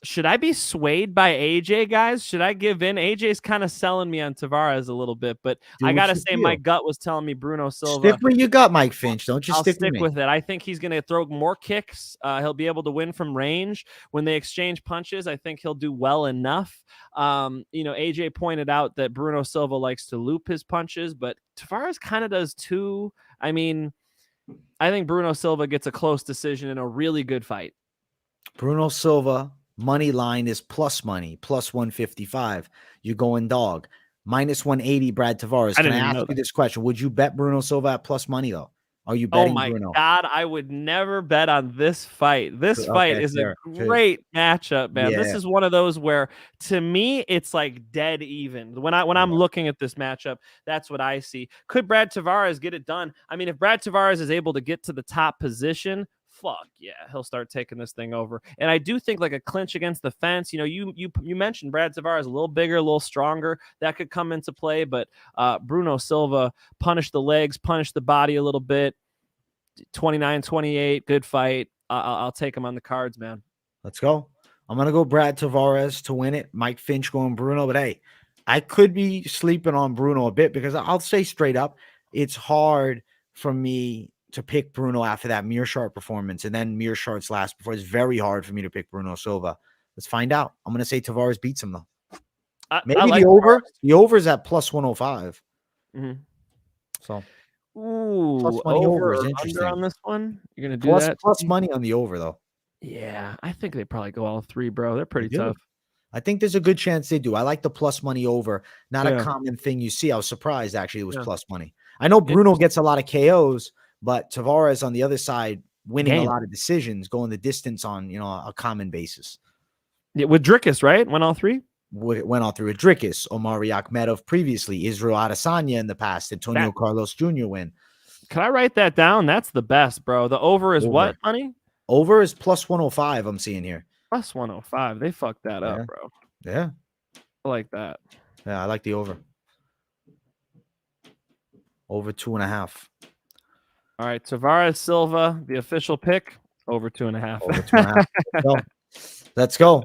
Should I be swayed by AJ, guys? Should I give in? AJ's kind of selling me on Tavares a little bit, but I got to say my gut was telling me Bruno Silva. Stick with your gut, Mike Finch. Don't you I'll stick with it. I think he's going to throw more kicks. He'll be able to win from range. When they exchange punches, I think he'll do well enough. AJ pointed out that Bruno Silva likes to loop his punches, but Tavares kind of does too. I mean, I think Bruno Silva gets a close decision in a really good fight. Bruno Silva. Money line is plus money, plus 155. You're going dog. Minus 180, Brad Tavares. Can I ask you this question? Would you bet Bruno Silva at plus money, though? Are you betting Bruno? Oh, my God. I would never bet on this fight. This fight is a great matchup, man. This is one of those where, to me, it's like dead even. When I'm looking at this matchup, that's what I see. Could Brad Tavares get it done? I mean, if Brad Tavares is able to get to the top position, fuck yeah, he'll start taking this thing over. And I do think like a clinch against the fence, you mentioned Brad Tavares a little bigger, a little stronger, that could come into play, but Bruno Silva punished the legs, punished the body a little bit. 29-28, good fight. I'll take him on the cards, man. Let's go. I'm gonna go Brad Tavares to win it. Mike Finch going Bruno, but hey, I could be sleeping on Bruno a bit because I'll say straight up, it's hard for me to pick Bruno after that Mearshart performance, and then Mearshart's last before. It's very hard for me to pick Bruno Silva. Let's find out. I'm going to say Tavares beats him, though. Maybe I like the over. Tavares. The over is at plus 105. So, plus money over is interesting on this one. You're going to do that? Plus money on the over, though. Yeah, I think they probably go all three, bro. They're pretty tough. I think there's a good chance they do. I like the plus money over. Not a common thing you see. I was surprised, actually, it was plus money. I know Bruno gets a lot of KOs, but Tavares on the other side winning a lot of decisions, going the distance on a common basis. Yeah, with Dricus, right? Went all three? Went all through with Dricus, Omari Akhmedov previously, Israel Adesanya in the past, Antonio Carlos Jr. win. Can I write that down? That's the best, bro. The over is what, honey? Over is plus 105, I'm seeing here. Plus 105. They fucked that up, bro. Yeah. I like that. Yeah, I like the over. Over 2.5. All right, Tavares Silva, the official pick, over 2.5. Over 2.5. Let's go.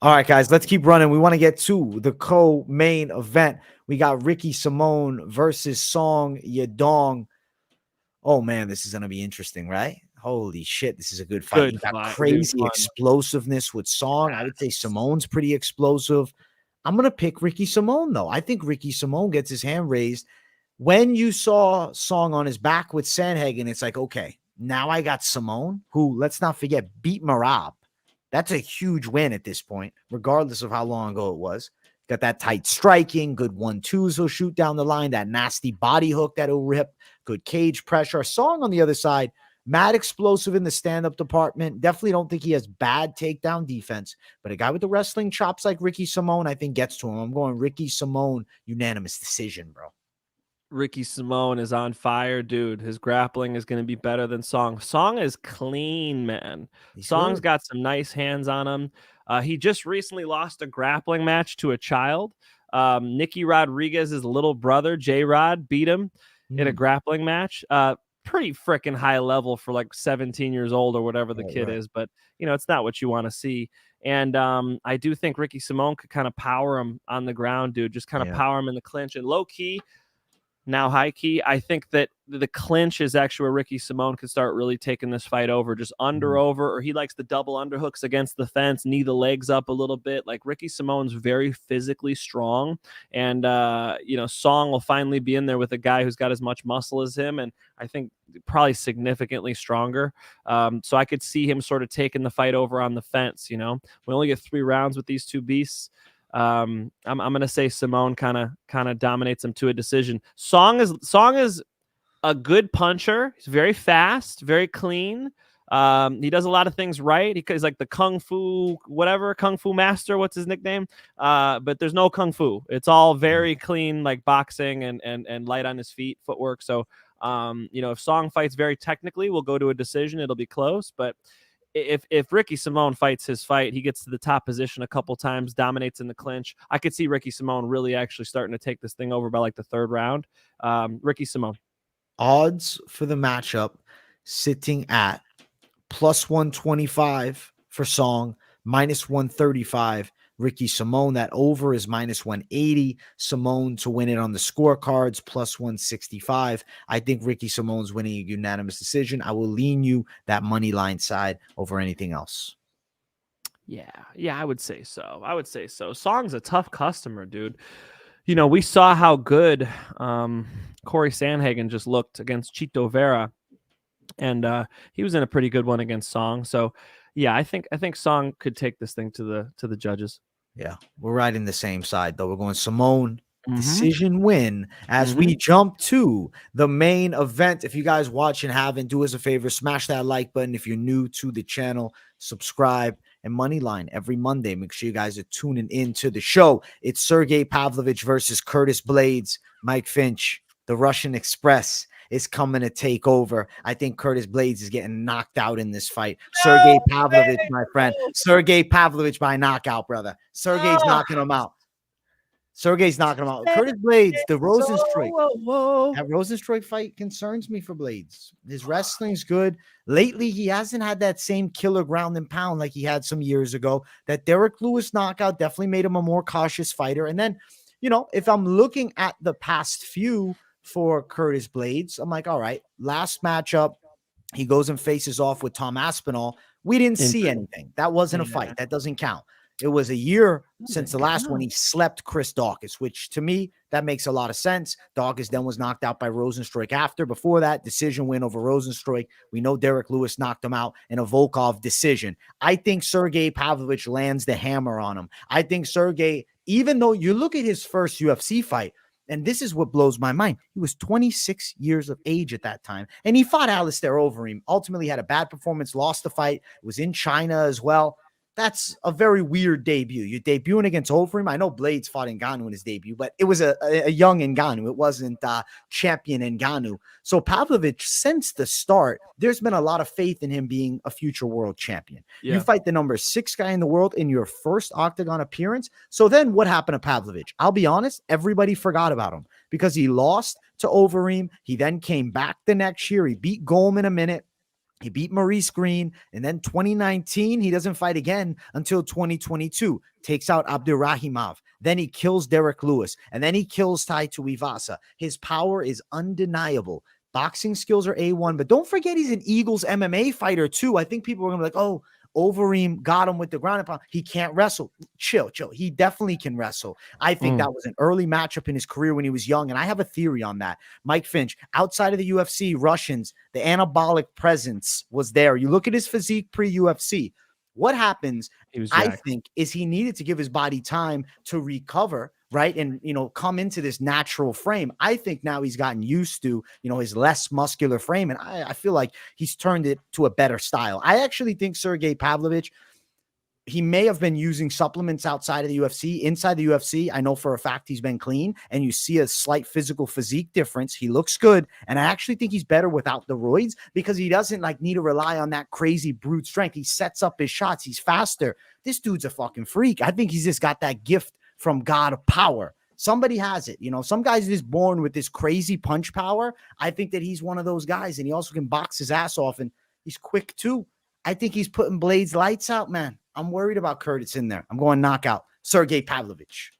All right, guys, let's keep running. We want to get to the co-main event. We got Ricky Simón versus Song Yadong. Oh, man, this is going to be interesting, right? Holy shit, this is a good fight. You got crazy explosiveness with Song. I would say Simón's pretty explosive. I'm going to pick Ricky Simón, though. I think Ricky Simón gets his hand raised. When you saw Song on his back with Sandhagen, it's like, okay, now I got Simón, who, let's not forget, beat Merab. That's a huge win at this point, regardless of how long ago it was. Got that tight striking, good 1-2s he'll shoot down the line, that nasty body hook that he'll rip, good cage pressure. Song on the other side, mad explosive in the stand-up department. Definitely don't think he has bad takedown defense, but a guy with the wrestling chops like Ricky Simón, I think, gets to him. I'm going Ricky Simón, unanimous decision, bro. Ricky Simón is on fire, dude. His grappling is going to be better than Song. Song is clean, man. Song's got some nice hands on him. He just recently lost a grappling match to a child. Nicky Rodriguez's little brother, J-Rod, beat him in a grappling match. Pretty freaking high level for like 17 years old or whatever the kid is, but it's not what you want to see. And I do think Ricky Simón could kind of power him on the ground, dude. Just kind of power him in the clinch and low key. Now high key, I think that the clinch is actually where Ricky Simón could start really taking this fight over, just over, or he likes the double underhooks against the fence, knee the legs up a little bit. Like Ricky Simón's very physically strong, and Song will finally be in there with a guy who's got as much muscle as him, and I think probably significantly stronger. So I could see him sort of taking the fight over on the fence. We only get 3 rounds with these two beasts. I'm gonna say Simone kind of dominates him to a decision. Song is a good puncher. He's very fast, very clean. He does a lot of things right. He's like the kung fu master. What's his nickname? But there's no kung fu. It's all very clean, like boxing and light on his feet, footwork. So if Song fights very technically, we'll go to a decision. It'll be close. But if Ricky Simone fights his fight, he gets to the top position a couple times, dominates in the clinch. I could see Ricky Simone really actually starting to take this thing over by like the third round. Ricky Simone. Odds for the matchup sitting at plus 125 for Song, minus 135 Ricky Simone. That over is minus 180. Simone to win it on the scorecards, plus 165. I think Ricky Simone's winning a unanimous decision. I will lean you that money line side over anything else. Yeah, I would say so. Song's a tough customer, dude. We saw how good Corey Sandhagen just looked against Chito Vera, and he was in a pretty good one against Song. So, yeah, I think Song could take this thing to the judges. Yeah, we're riding the same side, though. We're going Simone decision win as we jump to the main event. If you guys watch and haven't, do us a favor, smash that like button. If you're new to the channel, subscribe. And Moneyline every Monday. Make sure you guys are tuning in to the show. It's Sergey Pavlovich versus Curtis Blaydes. Mike Finch, the Russian Express, is coming to take over. I think Curtis Blaydes is getting knocked out in this fight. Sergey Pavlovich, my friend. Sergey Pavlovich by knockout, brother. Sergey's knocking him out. Curtis Blaydes, the Rosenstruik. That Rosenstruik fight concerns me for Blaydes. His wrestling's good. Lately, he hasn't had that same killer ground and pound like he had some years ago. That Derek Lewis knockout definitely made him a more cautious fighter. And then, if I'm looking at the past few for Curtis Blaydes, I'm like, all right, last matchup, he goes and faces off with Tom Aspinall. We didn't see anything. That wasn't a fight. That doesn't count. It was a year since the last one. He slept Chris Daukaus, which to me, that makes a lot of sense. Daukaus then was knocked out by Rosenstruik after. Before that, decision win over Rosenstruik. We know Derek Lewis knocked him out in a Volkov decision. I think Sergey Pavlovich lands the hammer on him. I think Sergey, even though you look at his first UFC fight, and this is what blows my mind. He was 26 years of age at that time, and he fought Alistair Overeem. Ultimately had a bad performance, lost the fight, was in China as well. That's a very weird debut. You're debuting against Overeem. I know Blaydes fought Ngannou in his debut, but it was a young Ngannou. It wasn't champion Ngannou. So Pavlovich, since the start, there's been a lot of faith in him being a future world champion. Yeah. You fight the number 6 guy in the world in your first octagon appearance. So then what happened to Pavlovich? I'll be honest, everybody forgot about him because he lost to Overeem. He then came back the next year. He beat Golm in a minute. He beat Maurice Green, and then 2019, he doesn't fight again until 2022. Takes out Abdurrahimov. Then he kills Derek Lewis, and then he kills Tai Tuivasa. His power is undeniable. Boxing skills are A1, but don't forget he's an Eagles MMA fighter too. I think people are going to be like, oh, Overeem got him with the ground and pound. He can't wrestle. Chill. He definitely can wrestle. I think that was an early matchup in his career when he was young, and I have a theory on that. Mike Finch, outside of the UFC, Russians, the anabolic presence was there. You look at his physique pre-UFC. What happens, I think, is he needed to give his body time to recover, right? And, come into this natural frame. I think now he's gotten used to, his less muscular frame. And I feel like he's turned it to a better style. I actually think Sergey Pavlovich, he may have been using supplements outside of the UFC. Inside the UFC, I know for a fact he's been clean, and you see a slight physical physique difference. He looks good, and I actually think he's better without the roids because he doesn't need to rely on that crazy brute strength. He sets up his shots. He's faster. This dude's a fucking freak. I think he's just got that gift from God of power. Somebody has it. Some guys are just born with this crazy punch power. I think that he's one of those guys, and he also can box his ass off, and he's quick too. I think he's putting Blaydes lights out, man. I'm worried about Curtis in there. I'm going knockout. Sergey Pavlovich.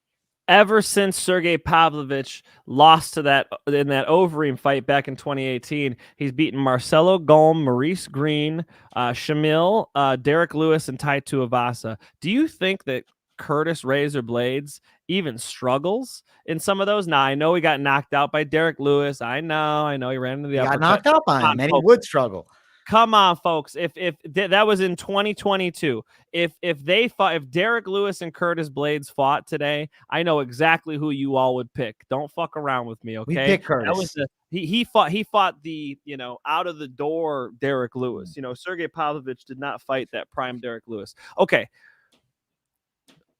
Ever since Sergey Pavlovich lost to that in that Overeem fight back in 2018, he's beaten Marcelo Golm, Maurice Green, Shamil, Derek Lewis, and Tai Tuivasa. Do you think that Curtis Razor Blaydes even struggles in some of those? Now, I know he got knocked out by Derek Lewis. I know he ran into the uppercut. Got knocked out by him, and he would struggle. Come on, folks. If that was in 2022, if Derek Lewis and Curtis Blaydes fought today, I know exactly who you all would pick. Don't fuck around with me, okay? We pick Curtis. That was he fought the, out of the door Derek Lewis. Sergey Pavlovich did not fight that prime Derek Lewis. Okay.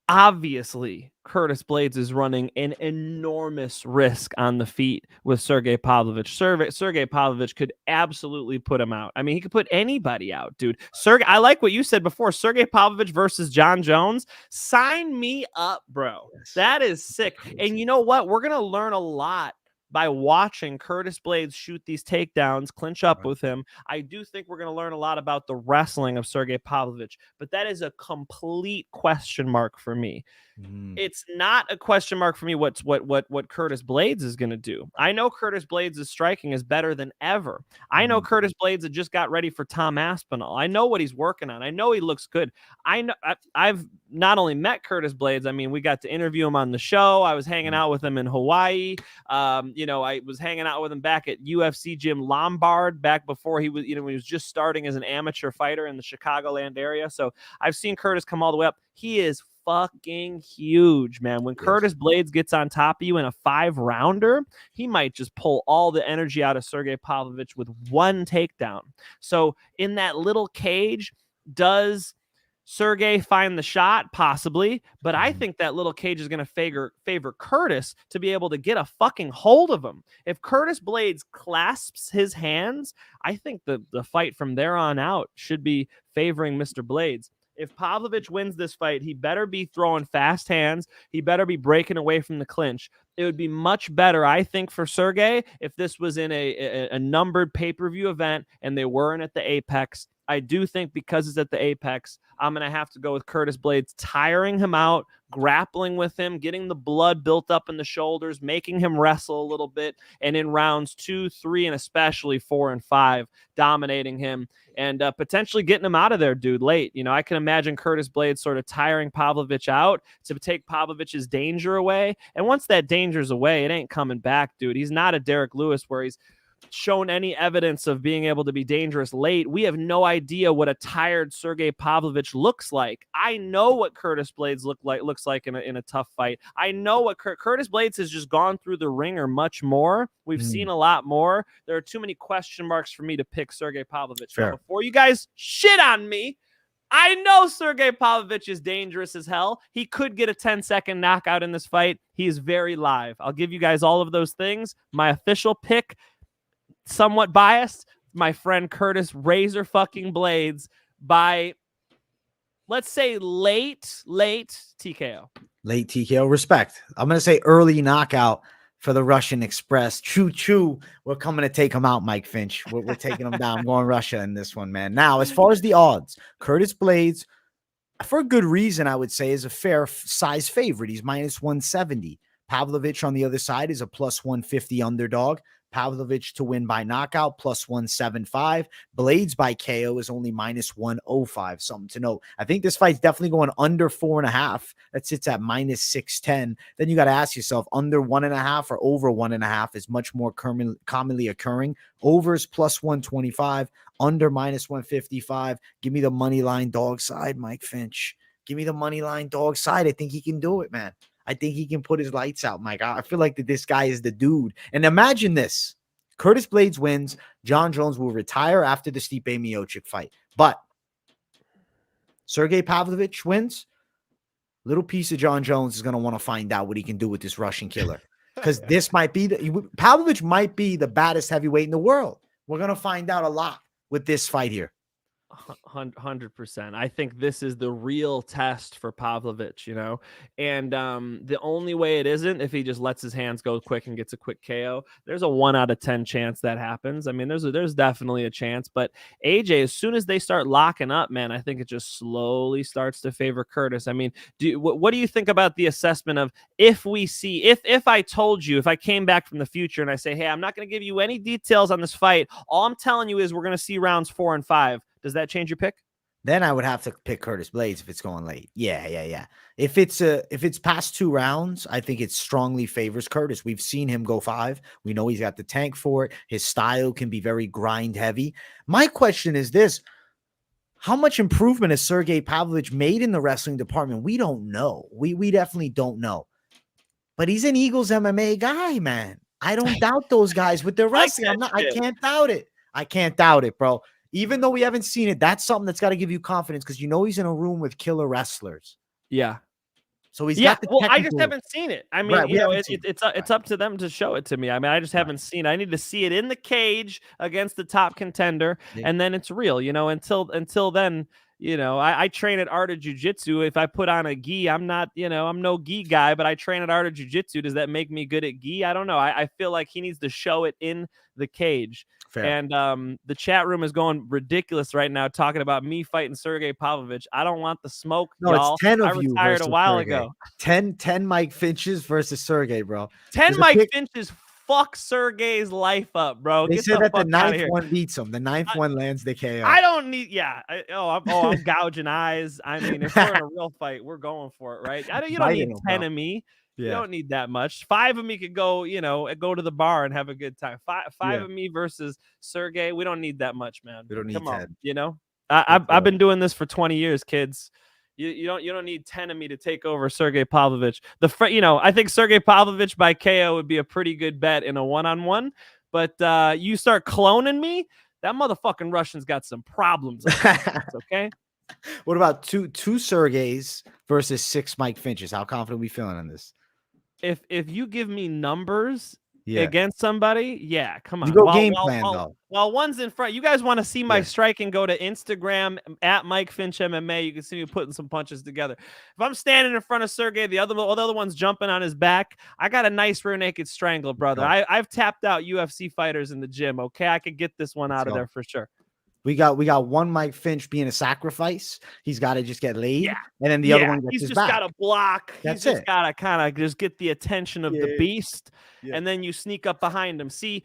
Obviously, Curtis Blaydes is running an enormous risk on the feet with Sergey Pavlovich. Sergey Pavlovich could absolutely put him out. I mean, he could put anybody out, dude. I like what you said before. Sergey Pavlovich versus John Jones. Sign me up, bro. That is sick. And you know what? We're going to learn a lot by watching Curtis Blaydes shoot these takedowns, clinch up with him. I do think we're going to learn a lot about the wrestling of Sergey Pavlovich, but that is a complete question mark for me. It's not a question mark for me what Curtis Blaydes is going to do. I know Curtis Blaydes' striking is better than ever. I know Curtis Blaydes had just got ready for Tom Aspinall. I know what he's working on. I know he looks good. I know I've not only met Curtis Blaydes, I mean, we got to interview him on the show. I was hanging out with him in Hawaii. I was hanging out with him back at UFC Gym Lombard back before he was, when he was just starting as an amateur fighter in the Chicagoland area. So I've seen Curtis come all the way up. He is fucking huge, man. When Curtis Blaydes gets on top of you in a 5-rounder, he might just pull all the energy out of Sergey Pavlovich with one takedown. So in that little cage, does Sergey find the shot? Possibly, but I think that little cage is going to favor Curtis to be able to get a fucking hold of him. If Curtis Blaydes clasps his hands, I think the fight from there on out should be favoring Mr. Blaydes. If Pavlovich wins this fight, he better be throwing fast hands. He better be breaking away from the clinch. It would be much better, I think, for Sergey if this was in a numbered pay-per-view event and they weren't at the Apex. I do think because it's at the Apex, I'm going to have to go with Curtis Blaydes, tiring him out, grappling with him, getting the blood built up in the shoulders, making him wrestle a little bit, and in rounds 2, 3, and especially 4 and 5, dominating him and potentially getting him out of there, dude, late. I can imagine Curtis Blaydes sort of tiring Pavlovich out to take Pavlovich's danger away. And once that danger's away, it ain't coming back, dude. He's not a Derek Lewis where he's shown any evidence of being able to be dangerous late. We have no idea what a tired Sergey Pavlovich looks like. I know what Curtis Blaydes looks like in a tough fight. I know what Curtis Blaydes has just gone through the ringer much more. We've seen a lot more. There are too many question marks for me to pick Sergey Pavlovich. Now, before you guys shit on me, I know Sergey Pavlovich is dangerous as hell. He could get a 10-second knockout in this fight. He is very live. I'll give you guys all of those things. My official pick, somewhat biased, my friend Curtis Razor fucking Blaydes by, let's say, late TKO. Late TKO. Respect. I'm going to say early knockout for the Russian Express. Choo-choo. We're coming to take him out, Mike Finch. We're taking him down. I'm going Russia in this one, man. Now, as far as the odds, Curtis Blaydes, for a good reason, I would say, is a fair size favorite. He's minus 170. Pavlovich on the other side is a plus 150 underdog. Pavlovich to win by knockout, plus 175. Blaydes by KO is only minus 105. Something to note. I think this fight's definitely going under 4.5. That sits at minus 610. Then you got to ask yourself, under 1.5 or over 1.5 is much more commonly occurring. Overs plus 125, under minus 155. Give me the money line dog side, Mike Finch. Give me the money line dog side. I think he can do it, man. I think he can put his lights out, Mike. I feel like that this guy is the dude. And imagine this. Curtis Blaydes wins. John Jones will retire after the Stipe Miocic fight. But Sergey Pavlovich wins. Little piece of John Jones is going to want to find out what he can do with this Russian killer. Because this might be Pavlovich might be the baddest heavyweight in the world. We're going to find out a lot with this fight here. 100%. I think this is the real test for Pavlovich, and the only way it isn't if he just lets his hands go quick and gets a quick KO. There's a 1 out of 10 chance that happens. I mean, there's definitely a chance, but AJ, as soon as they start locking up, man, I think it just slowly starts to favor Curtis. I mean, what do you think about the assessment of if I told you, if I came back from the future and I say, hey, I'm not going to give you any details on this fight. All I'm telling you is we're going to see rounds 4 and 5. Does that change your pick? Then I would have to pick Curtis Blaydes if it's going late. Yeah. If it's past 2 rounds, I think it strongly favors Curtis. We've seen him go 5. We know he's got the tank for it. His style can be very grind heavy. My question is this: how much improvement has Sergey Pavlovich made in the wrestling department? We don't know. We definitely don't know. But he's an Eagles MMA guy, man. I don't doubt those guys with their wrestling. I can't doubt it. I can't doubt it, bro. Even though we haven't seen it, that's something that's got to give you confidence because you know he's in a room with killer wrestlers. Yeah. So he's got the technical... I just haven't seen it. I mean, it's up to them to show it to me. I mean, I just haven't seen it. I need to see it in the cage against the top contender, and then it's real, until then, I train at Art of Jiu-Jitsu. If I put on a gi, I'm not, I'm no gi guy, but I train at Art of Jiu-Jitsu. Does that make me good at gi? I don't know. I feel like he needs to show it in the cage. Fair. And the chat room is going ridiculous right now, talking about me fighting Sergey Pavlovich. I don't want the smoke, y'all. It's 10 of I retired a while ago. 10 Mike Finches versus Sergey, bro. 10 Mike Finches fuck Sergey's life up, bro. They said that the 9th one beats him. The 9th one lands the KO. I don't need, I'm gouging eyes. I mean, if we're in a real fight, we're going for it, right? You don't need 10 of me. You don't need that much. 5 of me could go, go to the bar and have a good time. Five of me versus Sergey. We don't need that much, man. We don't need 10. I've been doing this for 20 years, kids. You don't need 10 of me to take over Sergey Pavlovich. I think Sergey Pavlovich by KO would be a pretty good bet in a 1-on-1. But you start cloning me, that motherfucking Russian's got some problems. Okay. What about two Sergeys versus 6 Mike Finches? How confident are we feeling on this? If you give me numbers against somebody, come on. You go game plan though. While one's in front, you guys want to see my striking? Go to Instagram at Mike Finch MMA. You can see me putting some punches together. If I'm standing in front of Sergey, the other one's jumping on his back. I got a nice rear naked strangle, brother. I've tapped out UFC fighters in the gym. Okay, I could get this one out of there for sure. We got one Mike Finch being a sacrifice. He's got to just get laid, and then the other one gets his back. He's just got to block. That's He's just got to kind of just get the attention of the beast, and then you sneak up behind him. See,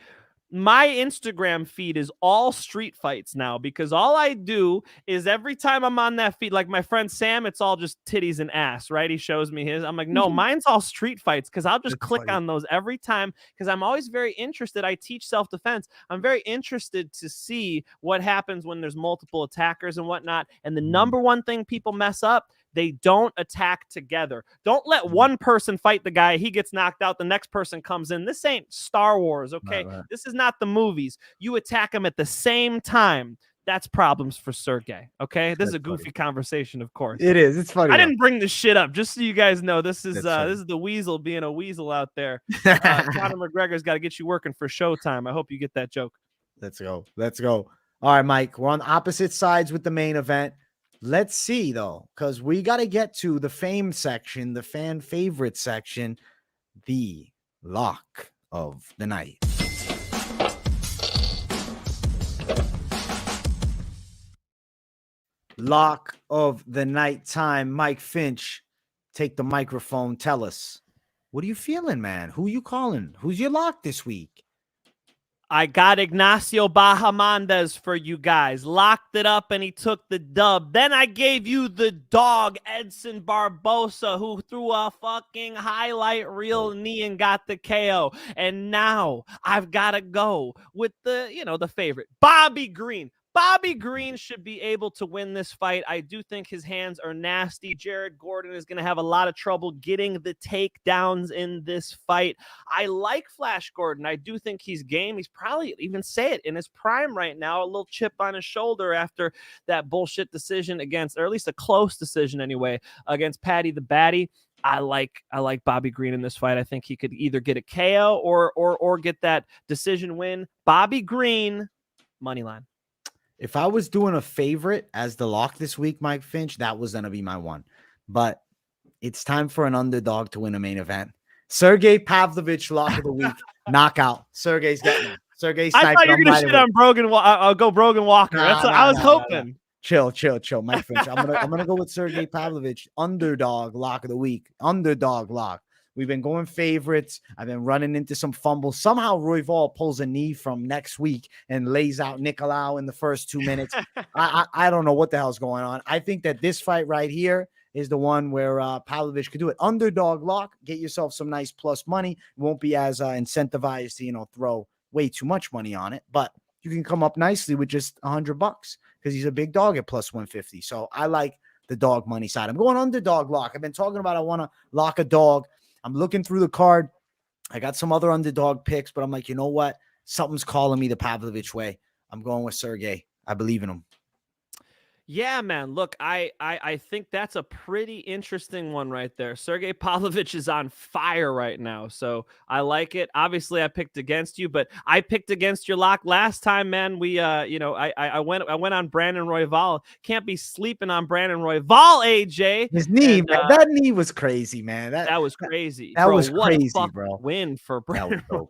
my Instagram feed is all street fights now because all I do is every time I'm on that feed, like my friend Sam, it's all just titties and ass, right? He shows me his. I'm like, no, mine's all street fights because I'll just click on those every time because I'm always very interested. I teach self-defense. I'm very interested to see what happens when there's multiple attackers and whatnot. And the number one thing people mess up, they don't attack together. Don't let one person fight the guy. He gets knocked out. The next person comes in. This ain't Star Wars, okay? Right. This is not the movies. You attack them at the same time. That's problems for Sergey, okay? This is a goofy conversation, of course. It is. It's funny. I didn't bring this shit up. Just so you guys know, this is the weasel being a weasel out there. Conor McGregor's got to get you working for Showtime. I hope you get that joke. Let's go. All right, Mike. We're on opposite sides with the main event. Let's see, though, because we got to get to the fame section, the fan favorite section, the lock of the night. Lock of the night time. Mike Finch, take the microphone. Tell us, what are you feeling, man? Who you calling? Who's your lock this week? I got Ignacio Bahamondes for you guys. Locked it up and he took the dub. Then I gave you the dog, Edson Barbosa, who threw a fucking highlight reel knee and got the KO. And now I've got to go with the favorite, Bobby Green. Bobby Green should be able to win this fight. I do think his hands are nasty. Jared Gordon is going to have a lot of trouble getting the takedowns in this fight. I like Flash Gordon. I do think he's game. He's probably, even say it, in his prime right now. A little chip on his shoulder after that bullshit decision against, or at least a close decision anyway, against Paddy the Baddy. I like Bobby Green in this fight. I think he could either get a KO or get that decision win. Bobby Green, Moneyline. If I was doing a favorite as the lock this week, Mike Finch, that was going to be my one. But it's time for an underdog to win a main event. Sergey Pavlovich, lock of the week, knockout. Sergey's got me. Sergey sniped. I thought you were going to shit on Brogan. I'll go Brogan Walker. That's what I was hoping. Chill, Mike Finch. I'm gonna go with Sergey Pavlovich, underdog lock of the week. Underdog lock. We've been going favorites. I've been running into some fumbles. Somehow Royval pulls a knee from next week and lays out Nicolau in the first 2 minutes. I don't know what the hell's going on. I think that this fight right here is the one where Pavlovich could do it. Underdog lock, get yourself some nice plus money. Won't be as incentivized to, throw way too much money on it, but you can come up nicely with just $100 because he's a big dog at plus 150. So I like the dog money side. I'm going underdog lock. I've been talking about I want to lock a dog. I'm looking through the card. I got some other underdog picks, but I'm like, you know what? Something's calling me the Pavlovich way. I'm going with Sergey. I believe in him. Yeah, man. Look, I think that's a pretty interesting one right there. Sergey Pavlovich is on fire right now, so I like it. Obviously, I picked against you, but I picked against your lock last time, man. We, I went on Brandon Royval. Can't be sleeping on Brandon Royval, AJ. His knee, man, that knee was crazy, man. That was crazy. That bro, was what crazy, a bro. Win for Brandon Royval.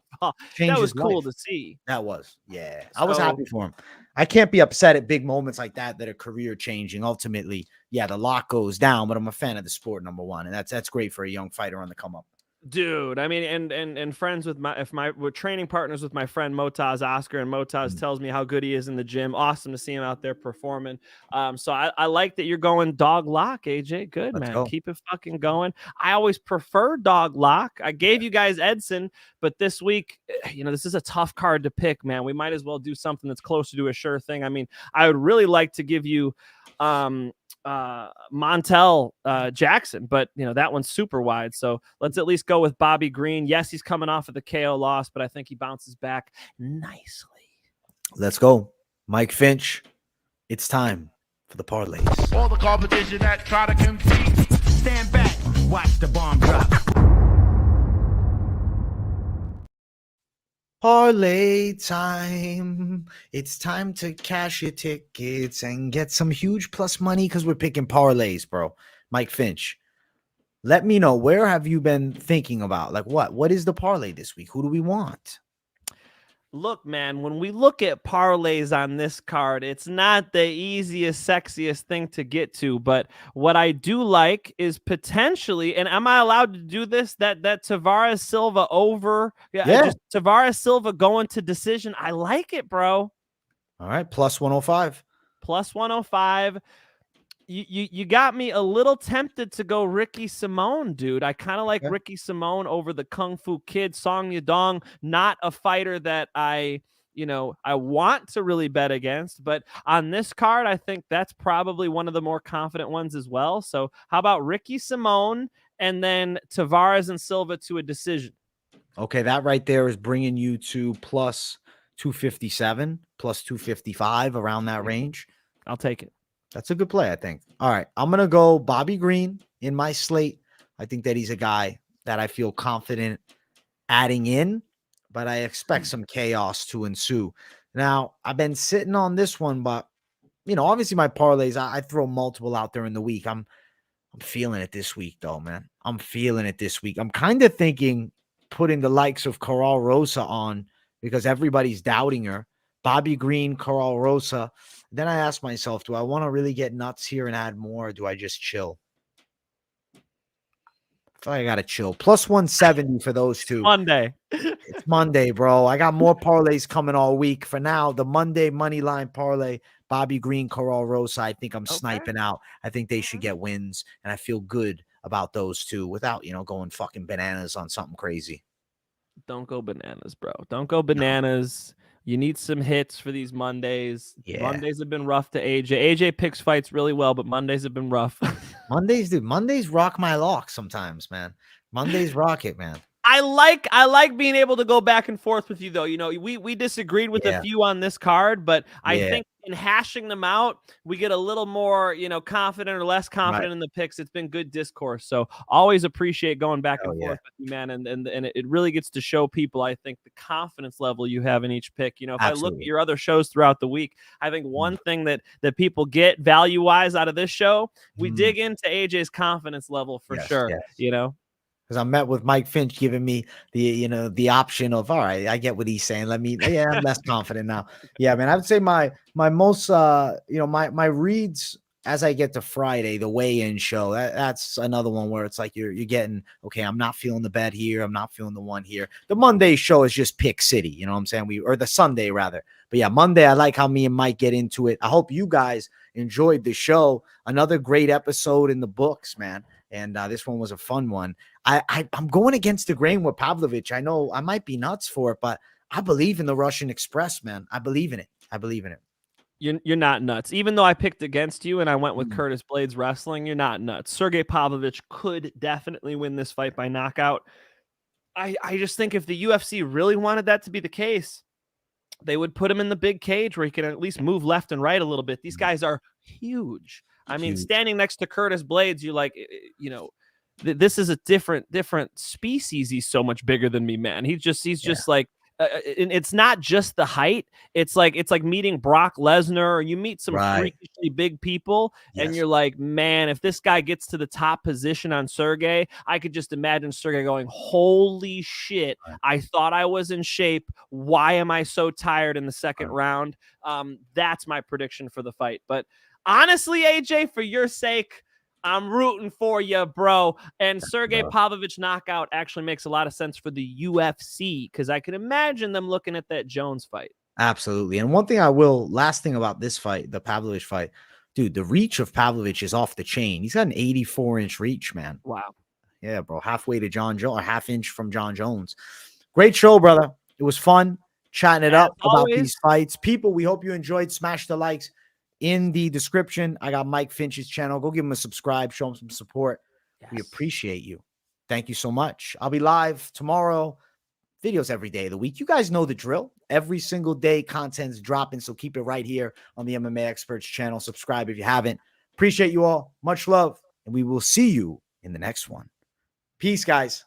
That was cool to see. That was, yeah. I was happy for him. I can't be upset at big moments like that are career changing. Ultimately, yeah, the lock goes down, but I'm a fan of the sport, number one, and that's great for a young fighter on the come up. Dude, I mean, and friends with we're training partners with my friend Motaz Oscar, and Motaz tells me how good he is in the gym. Awesome to see him out there performing. So I like that you're going dog lock, AJ. Good, Let's man. go. Keep it fucking going. I always prefer dog lock. I gave you guys Edson, but this week, this is a tough card to pick, man. We might as well do something that's closer to a sure thing. I mean, I would really like to give you Montel Jackson, but that one's super wide, so let's at least go with Bobby Green. Yes, he's coming off of the KO loss, but I think he bounces back nicely. Let's go, Mike Finch. It's time for the parlays. All the competition that try to compete, stand back, watch the bomb drop. Parlay time. It's time to cash your tickets and get some huge plus money because we're picking parlays, bro. Mike Finch, let me know, where have you been thinking about? Like what is the parlay this week? Who do we want? Look, man, when we look at parlays on this card, it's not the easiest, sexiest thing to get to. But what I do like is potentially, and am I allowed to do this? That Tavares Silva over, just Tavares Silva going to decision. I like it, bro. All right, plus 105. Plus 105. You got me a little tempted to go Ricky Simone, dude. I kind of like Ricky Simone over the Kung Fu Kid. Song Yadong, not a fighter that I want to really bet against, but on this card, I think that's probably one of the more confident ones as well. So how about Ricky Simone and then Tavares and Silva to a decision? Okay, that right there is bringing you to plus 257, plus 255, around that range. I'll take it. That's a good play, I think. All right, I'm going to go Bobby Green in my slate. I think that he's a guy that I feel confident adding in, but I expect some chaos to ensue. Now, I've been sitting on this one, but, obviously my parlays, I throw multiple out there in the week. I'm feeling it this week, though, man. I'm feeling it this week. I'm kind of thinking putting the likes of Karol Rosa on because everybody's doubting her. Bobby Green, Karol Rosa. Then I ask myself, do I want to really get nuts here and add more, or do I just chill? I feel like I got to chill. Plus 170 for those two. Monday. It's Monday, bro. I got more parlays coming all week. For now, the Monday money line parlay, Bobby Green, Karol Rosa, I think I'm sniping out. I think they should get wins, and I feel good about those two without, going fucking bananas on something crazy. Don't go bananas, bro. Don't go bananas. No. You need some hits for these Mondays. Yeah. Mondays have been rough to AJ. AJ picks fights really well, but Mondays have been rough. Mondays rock my lock sometimes, man. Mondays rock it, man. I like being able to go back and forth with you, though. We disagreed with a few on this card, but I think in hashing them out, we get a little more, confident or less confident in the picks. It's been good discourse. So always appreciate going back and forth with you, man. And it really gets to show people, I think, the confidence level you have in each pick. If I look at your other shows throughout the week, I think one thing that people get value-wise out of this show, we dig into AJ's confidence level for sure, Because I met with Mike Finch giving me the option of, all right, I get what he's saying. I'm less confident now. Yeah, man, I would say my most, my reads as I get to Friday, the weigh-in show, that's another one where it's like you're getting, okay, I'm not feeling the bet here. I'm not feeling the one here. The Monday show is just pick city. You know what I'm saying? Or the Sunday rather. But yeah, Monday, I like how me and Mike get into it. I hope you guys enjoyed the show. Another great episode in the books, man. And this one was a fun one. I'm going against the grain with Pavlovich. I know I might be nuts for it, but I believe in the Russian Express, man. I believe in it. I believe in it. You're not nuts. Even though I picked against you and I went with Curtis Blaydes wrestling, you're not nuts. Sergey Pavlovich could definitely win this fight by knockout. I just think if the UFC really wanted that to be the case, they would put him in the big cage where he can at least move left and right a little bit. These guys are huge. I mean, standing next to Curtis Blaydes, you're like, you know, this is a different species. He's so much bigger than me, man. He's just like, and it's not just the height. It's like meeting Brock Lesnar, or you meet some freakishly big people, and you're like, man, if this guy gets to the top position on Sergey, I could just imagine Sergey going, holy shit, I thought I was in shape. Why am I so tired in the second round? That's my prediction for the fight. But honestly, AJ, for your sake, I'm rooting for you, bro. And Sergey Pavlovich knockout actually makes a lot of sense for the UFC, because I can imagine them looking at that Jones fight. Absolutely. And one thing last thing about this fight, the Pavlovich fight, dude, the reach of Pavlovich is off the chain. He's got an 84-inch reach, man. Wow. Yeah, bro. Halfway to John Jones, or half inch from John Jones. Great show, brother. It was fun chatting it up about these fights. People, we hope you enjoyed. Smash the likes. In the description, I got Mike Finch's channel. Go give him a subscribe. Show him some support. We appreciate you. Thank you so much. I'll be live tomorrow. Videos every day of the week. You guys know the drill. Every single day, content's dropping. So keep it right here on the MMA Experts channel. Subscribe if you haven't. Appreciate you all. Much love. And we will see you in the next one. Peace, guys.